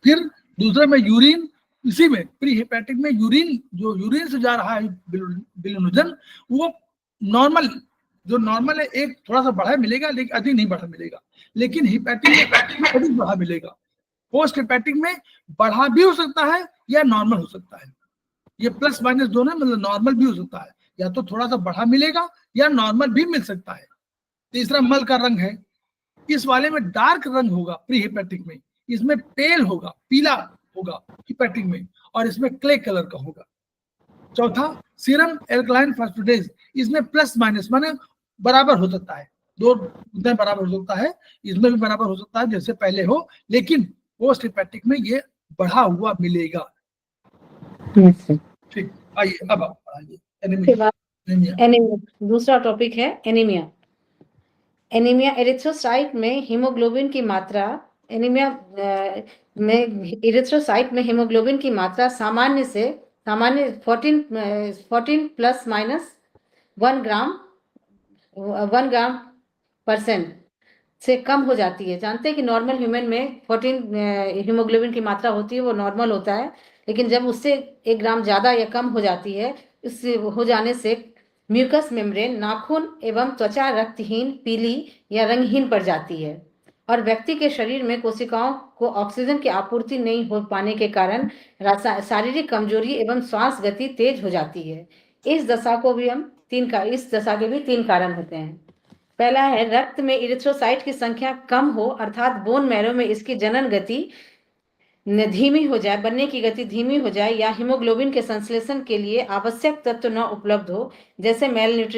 Speaker 3: फिर दूसरे में यूरिन, इसी में प्री हेपेटिक में यूरिन, जो यूरिन से जा रहा है बिलिरुबिन, वो नॉर्मल, जो नॉर्मल है, एक थोड़ा सा बढ़ा मिलेगा, लेकिन अधिक नहीं बढ़ा मिलेगा। लेकिन हेपेटिक में अधिक बढ़ा मिलेगा। पोस्ट हेपेटिक में बढ़ा भी हो सकता है या नॉर्मल हो सकता है। ये प्लस माइनस दोनों, मतलब नॉर्मल भी हो सकता है, या तो थोड़ा सा बढ़ा मिलेगा या नॉर्मल भी मिल सकता है। तीसरा मल का रंग है, इस वाले में डार्क रंग होगा प्री हेपेटिक में, इसमें पेल होगा, पीला होगा हेपेटिक में, और इसमें क्ले कलर का होगा। चौथा सीरम एल्कलाइन फास्फेटेज, इसमें प्लस माइनस माने बराबर हो सकता है, 2 बराबर हो सकता है, इसमें भी बराबर हो सकता है जैसे पहले हो, लेकिन पोस्ट हेपेटिक में ये बढ़ा हुआ मिलेगा। ठीक, आइए अब आप आइए एनीमिया।
Speaker 5: एनीमिया, दूसरा टॉपिक है एनीमिया। एनीमिया, एरिथ्रोसाइट में हीमोग्लोबिन की मात्रा, एनीमिया में एरिथ्रोसाइट में हीमोग्लोबिन की मात्रा सामान्य 14 प्लस माइनस 1 ग्राम % से कम हो जाती है। जानते हैं कि नॉर्मल ह्यूमन में 14 हीमोग्लोबिन की मात्रा होती है, वो नॉर्मल होता है। लेकिन जब उससे 1 ग्राम ज्यादा या कम हो जाती है, इससे हो जाने से म्यूकस मेम्ब्रेन, नाखून एवं त्वचा रक्तहीन, पीली या रंगहीन पड़ जाती है, और व्यक्ति के शरीर में कोशिकाओं को ऑक्सीजन की आपूर्ति नहीं हो पाने के कारण शारीरिक कमजोरी एवं श्वास गति तेज हो जाती है। इस दशा के भी 3 कारण होते हैं। पहला है रक्त में इरिथ्रोसाइट की संख्या कम हो, अर्थात बोन मैरो में इसकी जनन गति धीमी हो जाए, बनने की गति धीमी हो जाए, या हीमोग्लोबिन के संश्लेषण के लिए आवश्यक तत्व न उपलब्ध हो, जैसे मेल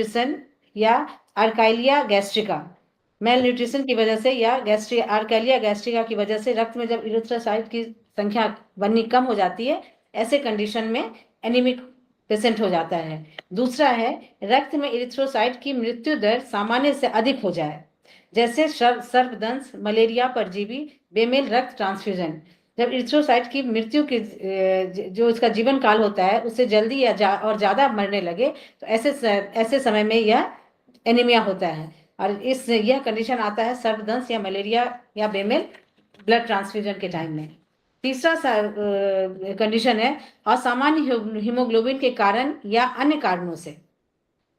Speaker 5: या आर्काइलिया गैस्ट्रिका। मेल न्यूट्रिशन की वजह से या आर्काइलिया गैस्ट्रिका की वजह से रक्त में जब इरिथ्रोसाइट की संख्या बननी कम हो जाती है, ऐसे कंडीशन में एनीमिक पेशेंट हो जाता है। दूसरा है रक्त में इरिथ्रोसाइट की मृत्यु दर सामान्य से अधिक हो जाए, जैसे सर्पदंश, मलेरिया, परजीवी, बेमेल रक्त ट्रांसफ्यूजन। जब इरिथ्रोसाइट की मृत्यु की जो इसका जीवन काल होता है उससे जल्दी और ज्यादा मरने लगे, तो ऐसे समय में यह एनीमिया होता है। और यह कंडीशन आता है सर्पदंश या मलेरिया या बेमेल ब्लड ट्रांसफ्यूजन के टाइम में। तीसरा कंडीशन है असामान्य हीमोग्लोबिन के कारण या अन्य कारणों से,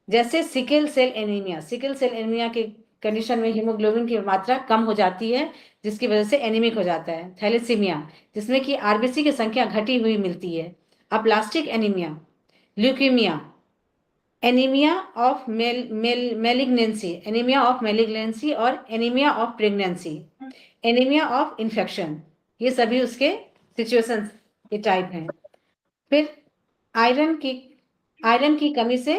Speaker 5: जैसे sickle cell anaemia. Sickle cell anaemia के कंडीशन में हीमोग्लोबिन की मात्रा कम हो जाती है, जिसकी वजह से एनीमिक हो जाता है। थैलेसीमिया, जिसमें कि आरबीसी की संख्या घटी हुई मिलती है। Aplastic anaemia, leukaemia, anaemia of malignancy और anaemia of pregnancy, anaemia of infection, ये सभी उसके सिचुएशन के टाइप हैं। फिर आयरन की कमी से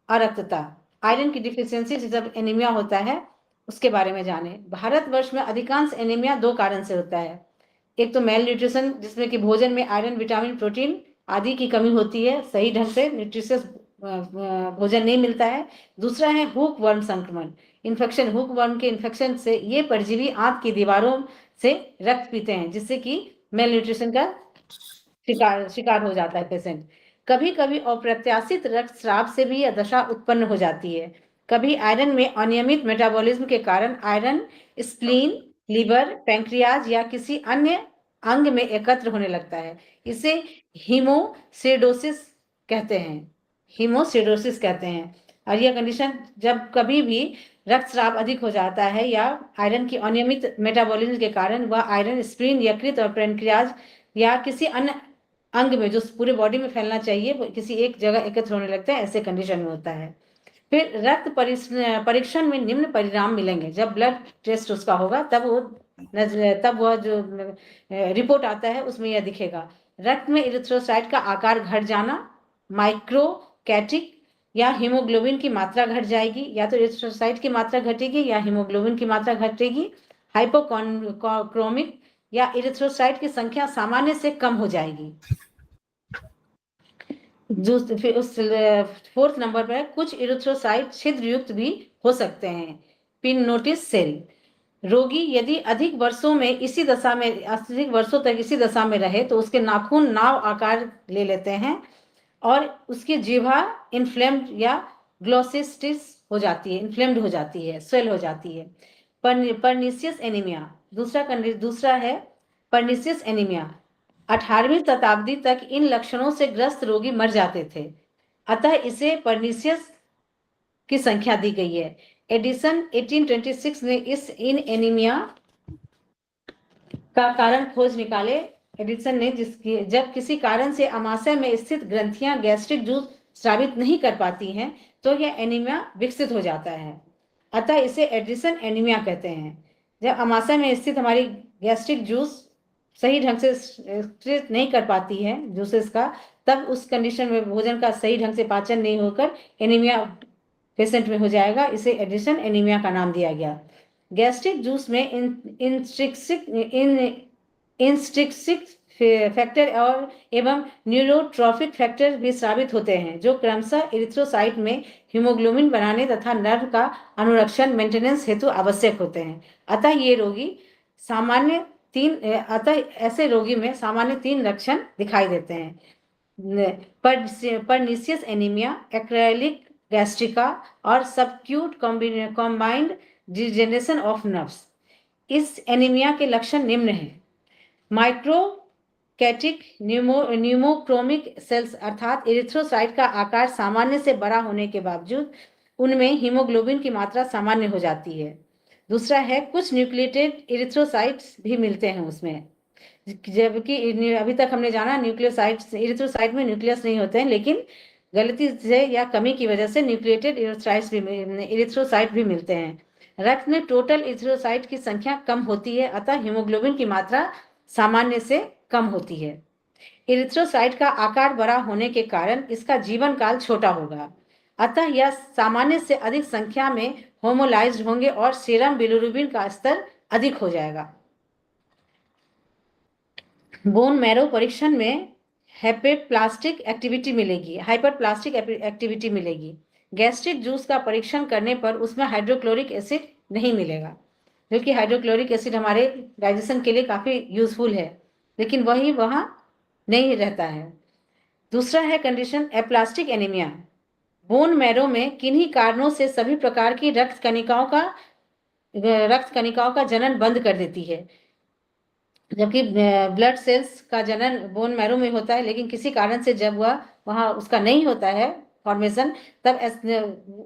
Speaker 5: अरक्तता, आयरन की डिफिशियंसी से जब एनीमिया होता है उसके बारे में जाने। भारतवर्ष में अधिकांश एनीमिया 2 कारण से होता है। एक तो मेल न्यूट्रिशन, जिसमें कि भोजन में आयरन, विटामिन, प्रोटीन आदि की कमी होती है, सही ढंग से न्यूट्रिशियस भोजन नहीं मिलता है। दूसरा है हुक वर्म संक्रमण, इन्फेक्शन, हुक वर्म के इन्फेक्शन से ये परजीवी आंत की दीवारों से रक्त पीते हैं, जिससे कि मेल न्यूट्रिशन का शिकार हो जाता है पेशेंट। कभी कभी अप्रत्याशित रक्तस्राव से भी यह दशा उत्पन्न हो जाती है। कभी आयरन में अनियमित मेटाबॉलिज्म के कारण आयरन स्प्लीन, लिवर, पैंक्रियाज या किसी अन्य अंग में एकत्र होने लगता है। इसे हीमोसिडोसिस कहते हैं। और यह कंडीशन जब कभी भी रक्तस्राव अधिक हो जाता है या आयरन की अनियमित मेटाबॉलिज्म के कारण वह आयरन स्प्लीन, यकृत और पैंक्रियाज या किसी अन्य अंग में जो पूरे बॉडी में फैलना चाहिए वो किसी एक जगह एकत्र होने लगता है, ऐसे कंडीशन में होता है। फिर रक्त परीक्षण में निम्न परिणाम मिलेंगे। जब ब्लड टेस्ट उसका होगा तब वह जो रिपोर्ट आता है उसमें यह दिखेगा। रक्त में इरिथ्रोसाइट का आकार घट जाना, माइक्रोकैटिक या हीमोग्लोबिन की मात्रा घट जाएगी, या तो इरिथ्रोसाइट की मात्रा घटेगी या हीमोग्लोबिन की मात्रा घटेगी। हाइपोक्रोमिक या इरिथ्रोसाइट की संख्या सामान्य से कम हो जाएगी। फिर उस 4th नंबर पर कुछ इरिथ्रोसाइट छिद्र युक्त भी हो सकते हैं। पिनोटिस सेल रोगी यदि अधिक वर्षों तक इसी दशा में रहे तो उसके नाखून नाव आकार ले लेते हैं और उसकी जिह्वा इन्फ्लेम्ड या ग्लोसिस्टिस हो जाती है, इन्फ्लेम्ड हो जाती है, स्वेल हो जाती है। पर्निशियस एनीमिया दूसरा है पर्निशियस एनीमिया। 18वीं शताब्दी तक इन लक्षणों से ग्रस्त रोगी मर जाते थे, अतः इसे पर्निशियस की संख्या दी गई है। एडिसन 1826 ने इन एनीमिया का कारण खोज निकाले। एडिसन ने जब किसी कारण से अमाशय में स्थित ग्रंथियां गैस्ट्रिक जूस स्रावित नहीं कर पाती हैं तो यह एनीमिया विकसित हो जाता है, अतः इसे एडिसन एनीमिया कहते हैं। जब अमाशय में स्थित हमारी गैस्ट्रिक जूस सही ढंग से एक्सक्रीट नहीं कर पाती है जूसेस का, तब उस कंडीशन में भोजन का सही ढंग से पाचन नहीं होकर एनीमिया पेशेंट में हो जाएगा। इसे एडिसन एनीमिया का नाम दिया गया। गैस्ट्रिक जूस में इंस्ट्रिक्सिक फैक्टर और एवं न्यूरोट्रॉफिक फैक्टर भी स्रावित होते हैं, जो क्रमशः इरिथ्रोसाइट में हीमोग्लोबिन बनाने तथा नर्व का अनुरक्षण मेंटेनेंस हेतु आवश्यक होते हैं। अतः ऐसे रोगी में सामान्य 3 लक्षण दिखाई देते हैं: पर्निशियस एनीमिया, एक्रेलिक गैस्ट्रिका और subacute combined degeneration of nerves. इस एनीमिया के लक्षण निम्न हैं: माइक्रोकैटिक न्यूमोक्रोमिक सेल्स अर्थात इरिथ्रोसाइट का आकार सामान्य से बड़ा होने के बावजूद उनमें हीमोग्लोबिन की मात्रा सामान्य हो जाती है। दूसरा है कुछ न्यूक्लिएटेड इरिथ्रोसाइट्स भी मिलते हैं उसमें, जबकि अभी तक हमने जाना इरिथ्रोसाइट में न्यूक्लियस नहीं होते हैं, लेकिन गलती से या कमी की वजह से न्यूक्लिएटेड इरिथ्रोसाइट भी मिलते हैं। रक्त में टोटल इरिथ्रोसाइट की संख्या कम होती है, अतः हीमोग्लोबिन की मात्रा सामान्य से कम होती है। इरिथ्रोसाइट का आकार बड़ा होने के कारण इसका जीवन काल छोटा होगा, अतः यह सामान्य से अधिक संख्या में होमोलाइज्ड होंगे और सीरम बिलिरुबिन का स्तर अधिक हो जाएगा। बोन मैरो परीक्षण में हाइपरप्लास्टिक एक्टिविटी मिलेगी। गैस्ट्रिक जूस का परीक्षण करने पर उसमें हाइड्रोक्लोरिक एसिड नहीं मिलेगा, जो कि हाइड्रोक्लोरिक एसिड हमारे डाइजेशन के लिए काफी यूजफुल है, लेकिन वही वहां नहीं रहता है। दूसरा है condition aplastic anaemia. Bone marrow में किन्हीं कारणों से सभी प्रकार की रक्त कणिकाओं का जनन बंद कर देती है, जबकि ब्लड सेल्स का जनन बोन मैरो में होता है, लेकिन किसी कारण से जब वहाँ उसका नहीं होता है फॉर्मेशन, तब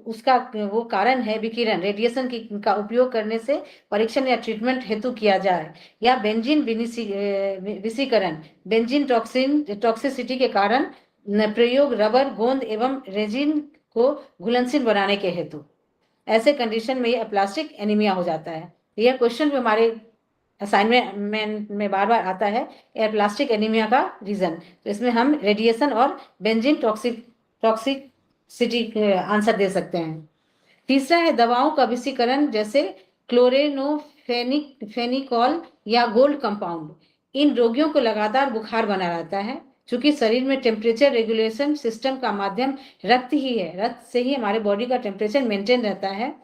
Speaker 5: उसका वो कारण है विकिरण, रेडिएशन का उपयोग करने से परीक्षण या ट्रीटमेंट हेतु किया जाए, या बेंजीन विषीकरण, बेंजीन टॉक्सिसिटी के कारण प्रयोग रबर, गोंद एवं रेजिन को घुलनशील बनाने के हेतु। ऐसे कंडीशन में यह प्लास्टिक एनीमिया हो जाता है। यह क्वेश्चन भी हमारे असाइनमेंट में बार बार आता है, एयरप्लास्टिक एनीमिया का रीजन। तो इसमें हम रेडिएशन और बेंजीन टॉक्सिसिटी आंसर दे सकते हैं। तीसरा है दवाओं का विषीकरण, जैसे क्लोरेनोफेनिकॉल या गोल्ड कंपाउंड। इन रोगियों को लगातार बुखार बना रहता है, चूंकि शरीर में टेम्परेचर रेगुलेशन सिस्टम का माध्यम रक्त ही है, रक्त से ही हमारे बॉडी का टेम्परेचर मेंटेन रहता है।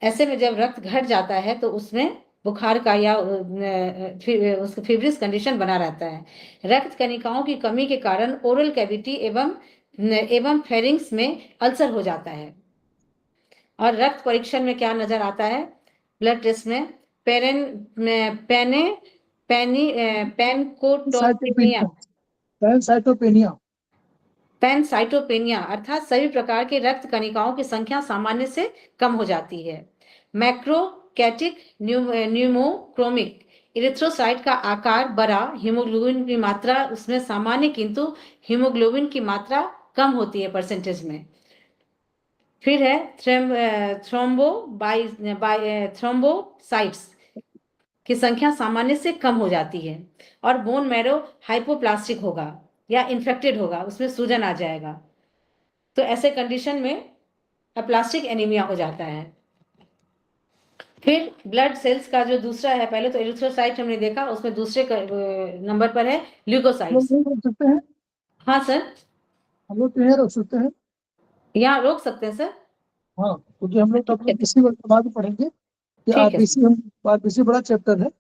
Speaker 5: ऐसे में जब रक्त घट जाता है तो उसमें बुखार का या उसका फीवरिश कंडीशन बना रहता है। रक्त कणिकाओं की कमी के कारण ओरल कैविटी एवं फेरिंग्स में अल्सर हो जाता है। और रक्त परीक्षण में क्या नजर आता है? ब्लड टेस्ट में पैनकोटोपेनिया
Speaker 3: पैनसाइटोपेनिया
Speaker 5: पैनसाइटोपेनिया अर्थात सभी प्रकार के रक्त कणिकाओं की संख्या सामान्य से कम हो जाती है। मैक्रोकैटिक न्यूमोक्रोमिक इरिथ्रोसाइट का आकार बड़ा, हीमोग्लोबिन की मात्रा उसमें सामान्य, किंतु हीमोग्लोबिन की मात्रा कम होती है परसेंटेज में। फिर है थ्रोम्बोसाइट्स की संख्या सामान्य से कम हो जाती है। और बोन मैरो हाइपोप्लास्टिक होगा या इन्फेक्टेड होगा, उसमें सूजन आ जाएगा। तो ऐसे कंडीशन में अप्लास्टिक एनीमिया हो जाता है। फिर ब्लड सेल्स का जो दूसरा है, पहले तो एरिथ्रोसाइट हमने देखा, उसमें दूसरे नंबर पर है ल्यूकोसाइट्स।
Speaker 3: रोक सकते हैं,
Speaker 5: हाँ सर,
Speaker 3: हम लोग तो यहाँ रोक सकते हैं।
Speaker 5: यहाँ रोक सकते हैं सर।
Speaker 3: हाँ, क्योंकि हम लोग इसी वक्त बाद पढ़ेंगे कि
Speaker 5: ठीक है।
Speaker 3: आरबीसी आरबीसी बड़ा चैप्टर है,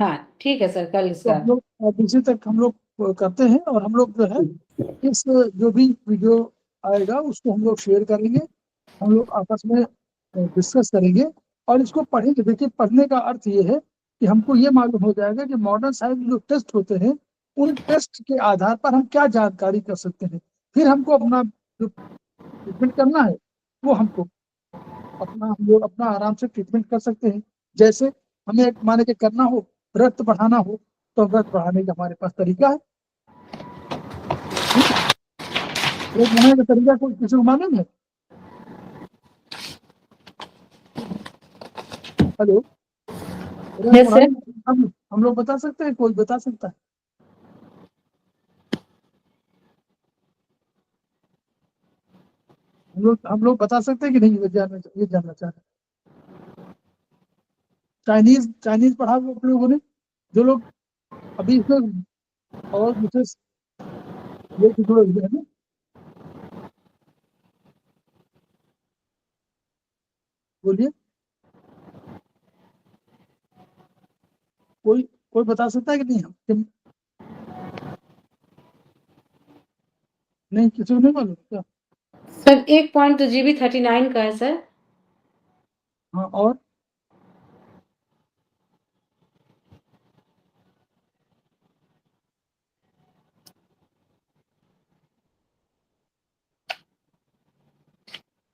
Speaker 5: हाँ ठीक है सर, कल
Speaker 3: तो
Speaker 5: इसका
Speaker 3: हम लोग आरबीसी तक हम लोग करते हैं। और हम लोग जो है इस जो भी वीडियो आएगा उसको हम लोग शेयर करेंगे, हम लोग आपस में डिस्कस करेंगे और इसको पढ़ेंगे। देखिए, पढ़ने का अर्थ ये है कि हमको ये मालूम हो जाएगा कि मॉडर्न साइंस में जो टेस्ट होते हैं उन टेस्ट के आधार पर हम क्या जानकारी कर सकते हैं। फिर हमको अपना जो ट्रीटमेंट करना है वो हमको हम लोग अपना आराम से ट्रीटमेंट कर सकते हैं। जैसे हमें माने के करना हो, रक्त बढ़ाना हो, तो रक्त बढ़ाने का हमारे पास तरीका है। रक्त बढ़ाने का तरीका कोई किसी को मालूम है? Hello,
Speaker 5: Yes, sir.
Speaker 3: हम लोग बता सकते हैं? कोई बता सकता है? हम लोग बता सकते हैं कि नहीं? ये जानना चाह रहे हैं। चाइनीज पढ़ा आप लोगों ने? जो लोग अभी इसमें और विशेष ये जुड़े हुए हैं ना, बोलिए। कोई बता सकता है कि नहीं? नहीं, किसी को नहीं मालूम क्या?
Speaker 5: सर एक पॉइंट तो GB39 का है सर।
Speaker 3: हाँ, और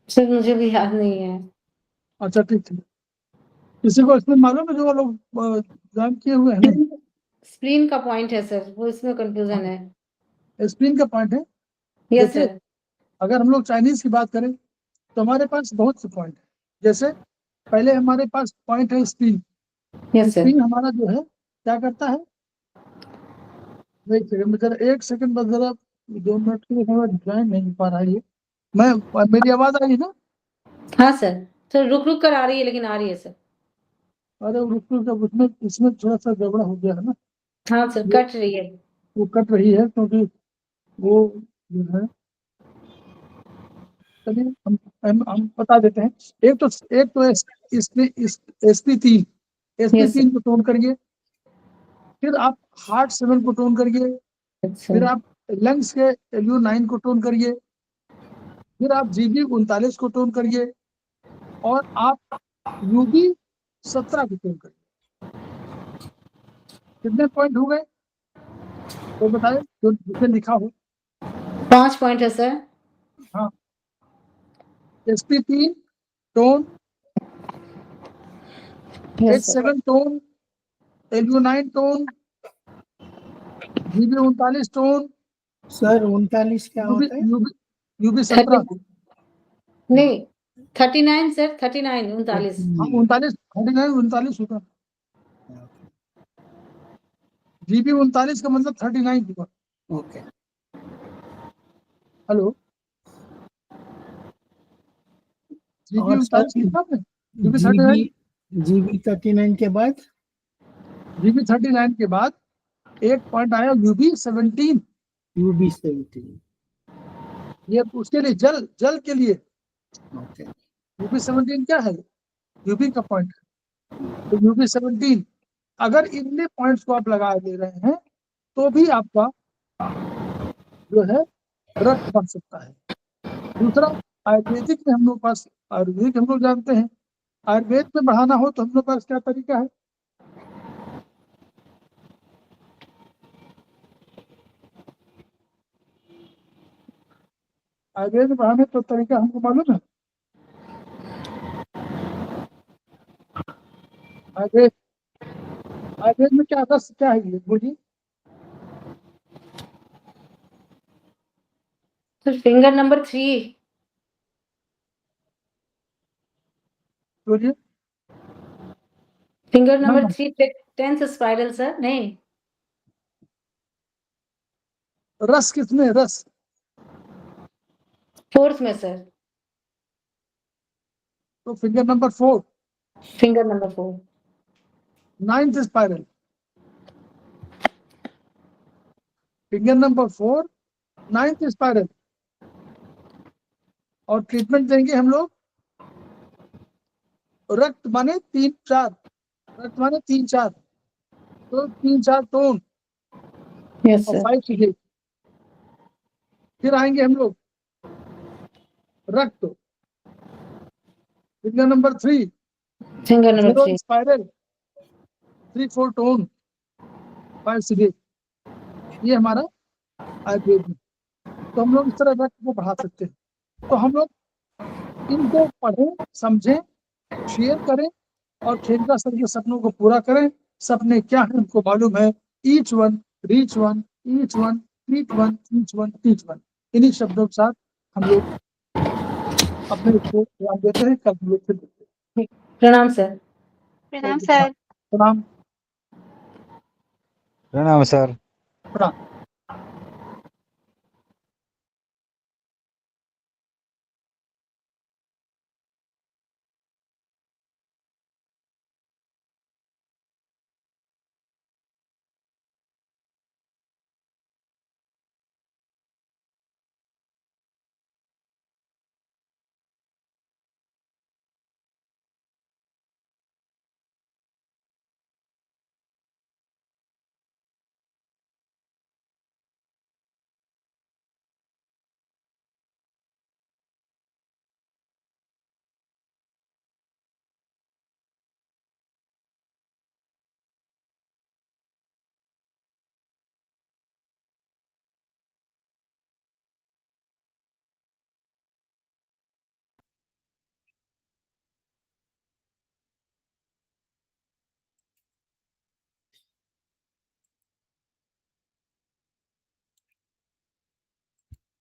Speaker 5: सर मुझे भी याद नहीं है।
Speaker 3: अच्छा, ठीक है। किसी को इसमें मालूम है जो लोग ज्वाइन किए हुए हैं? नहीं,
Speaker 5: स्प्लीन का पॉइंट है सर, वो इसमें कंफ्यूजन है।
Speaker 3: स्प्लीन का पॉइंट है।
Speaker 5: यस
Speaker 3: देखिए,
Speaker 5: सर।
Speaker 3: अगर हम लोग चाइनीज की बात करें तो हमारे पास बहुत से पॉइंट है। जैसे पहले हमारे पास पॉइंट है स्प्लीन।
Speaker 5: Yes sir.
Speaker 3: स्प्लीन हमारा जो है क्या करता है? एक सेकंड बस, जरा 2 मिनट के लिए ज्वाइन नहीं हो पा रहा है ये। मेरी आवाज आ रही है ना?
Speaker 5: हाँ सर, सर रुक रुक कर आ रही है, लेकिन आ रही है सर।
Speaker 3: अरे रुक, उसमें इसमें थोड़ा सा गड़बड़ हो गया है ना,
Speaker 5: हाँ सर, कट रही है।
Speaker 3: वो कट रही है क्योंकि वो जो है, चलिए हम बता देते हैं। एक तो SP3
Speaker 5: Yes, sir.
Speaker 3: SP3 को टोन करिए। फिर आप हार्ट 7 को टोन करिए।
Speaker 5: अच्छा।
Speaker 3: फिर आप लंग्स के LU9 को टोन करिए। फिर आप GB39 को टोन करिए और आप UB17 को टोन करिए। कितने पॉइंट हो गए तो बताए, जो जिसमें लिखा हो।
Speaker 5: 5 पॉइंट है सर।
Speaker 3: हाँ, SP3 tone,
Speaker 5: Yes, sir.
Speaker 3: H7 tone, LU9 tone, GB39 tone,
Speaker 7: sir 39 क्या होता है?
Speaker 3: UB17
Speaker 5: नहीं, 39 सर, 39 39।
Speaker 3: हाँ, 39 होगा। GB39 का मतलब 39 होगा।
Speaker 7: ओके।
Speaker 3: हेलो, GB39 लिखा आपने?
Speaker 7: GB39 के बाद
Speaker 3: GB39 के बाद एक पॉइंट आया UB17।
Speaker 7: UB17।
Speaker 3: ये उसके लिए जल के लिए
Speaker 7: ओके।
Speaker 3: UB17 क्या है? यूबी का पॉइंट तो यूबी 17। अगर इनने पॉइंट्स को आप लगा दे रहे हैं तो भी आपका जो है रक्त बन सकता है। दूसरा, आयुर्वेदिक में हम लोग पास, आयुर्वेदिक हम लोग जानते हैं, आयुर्वेद में बढ़ाना हो तो हम लोग पास क्या तरीका है? आयुर्वेद में बढ़ाने तो तरीका हमको मालूम है। आयुर्वेद आयुर्वेद में क्या रस क्या है, ये बोलिए।
Speaker 5: सर फिंगर नंबर 3,
Speaker 3: बोलिए।
Speaker 5: फिंगर
Speaker 3: ना,
Speaker 5: नंबर
Speaker 3: ना,
Speaker 5: 3 10th स्पाइरल सर, नहीं
Speaker 3: रस किसमें? रस
Speaker 5: 4th में सर,
Speaker 3: तो finger number 4,
Speaker 5: finger number 4।
Speaker 3: 9th spiral, finger number 4, 9th spiral. और ट्रीटमेंट देंगे हम लोग रक्त माने 3-4, रक्त माने 3-4, तो 3-4 टोन
Speaker 5: यस
Speaker 3: और
Speaker 5: सर,
Speaker 3: 5 से फिर आएंगे हम लोग रक्त, finger number 3,
Speaker 5: finger number
Speaker 3: 0
Speaker 5: 3।
Speaker 3: Spiral, 3-4 tone, 5 से ये हमारा आयुर्वेद में। तो हम लोग इस तरह रक्त को बढ़ा सकते हैं। तो हम लोग इनको पढ़ें, समझें, शेयर करें और खेलता सर के सपनों को पूरा करें। सपने क्या है हमको मालूम है, each one, reach one, each one, teach one, teach one, teach one. इन्हीं शब्दों के साथ हम लोग अपने इसको ध्यान देते हैं। कल हम लोग फिर देखते हैं।
Speaker 5: प्रणाम सर।
Speaker 6: प्रणाम सर।
Speaker 3: प्रणाम।
Speaker 8: प्रणाम सर।
Speaker 3: प्रणाम।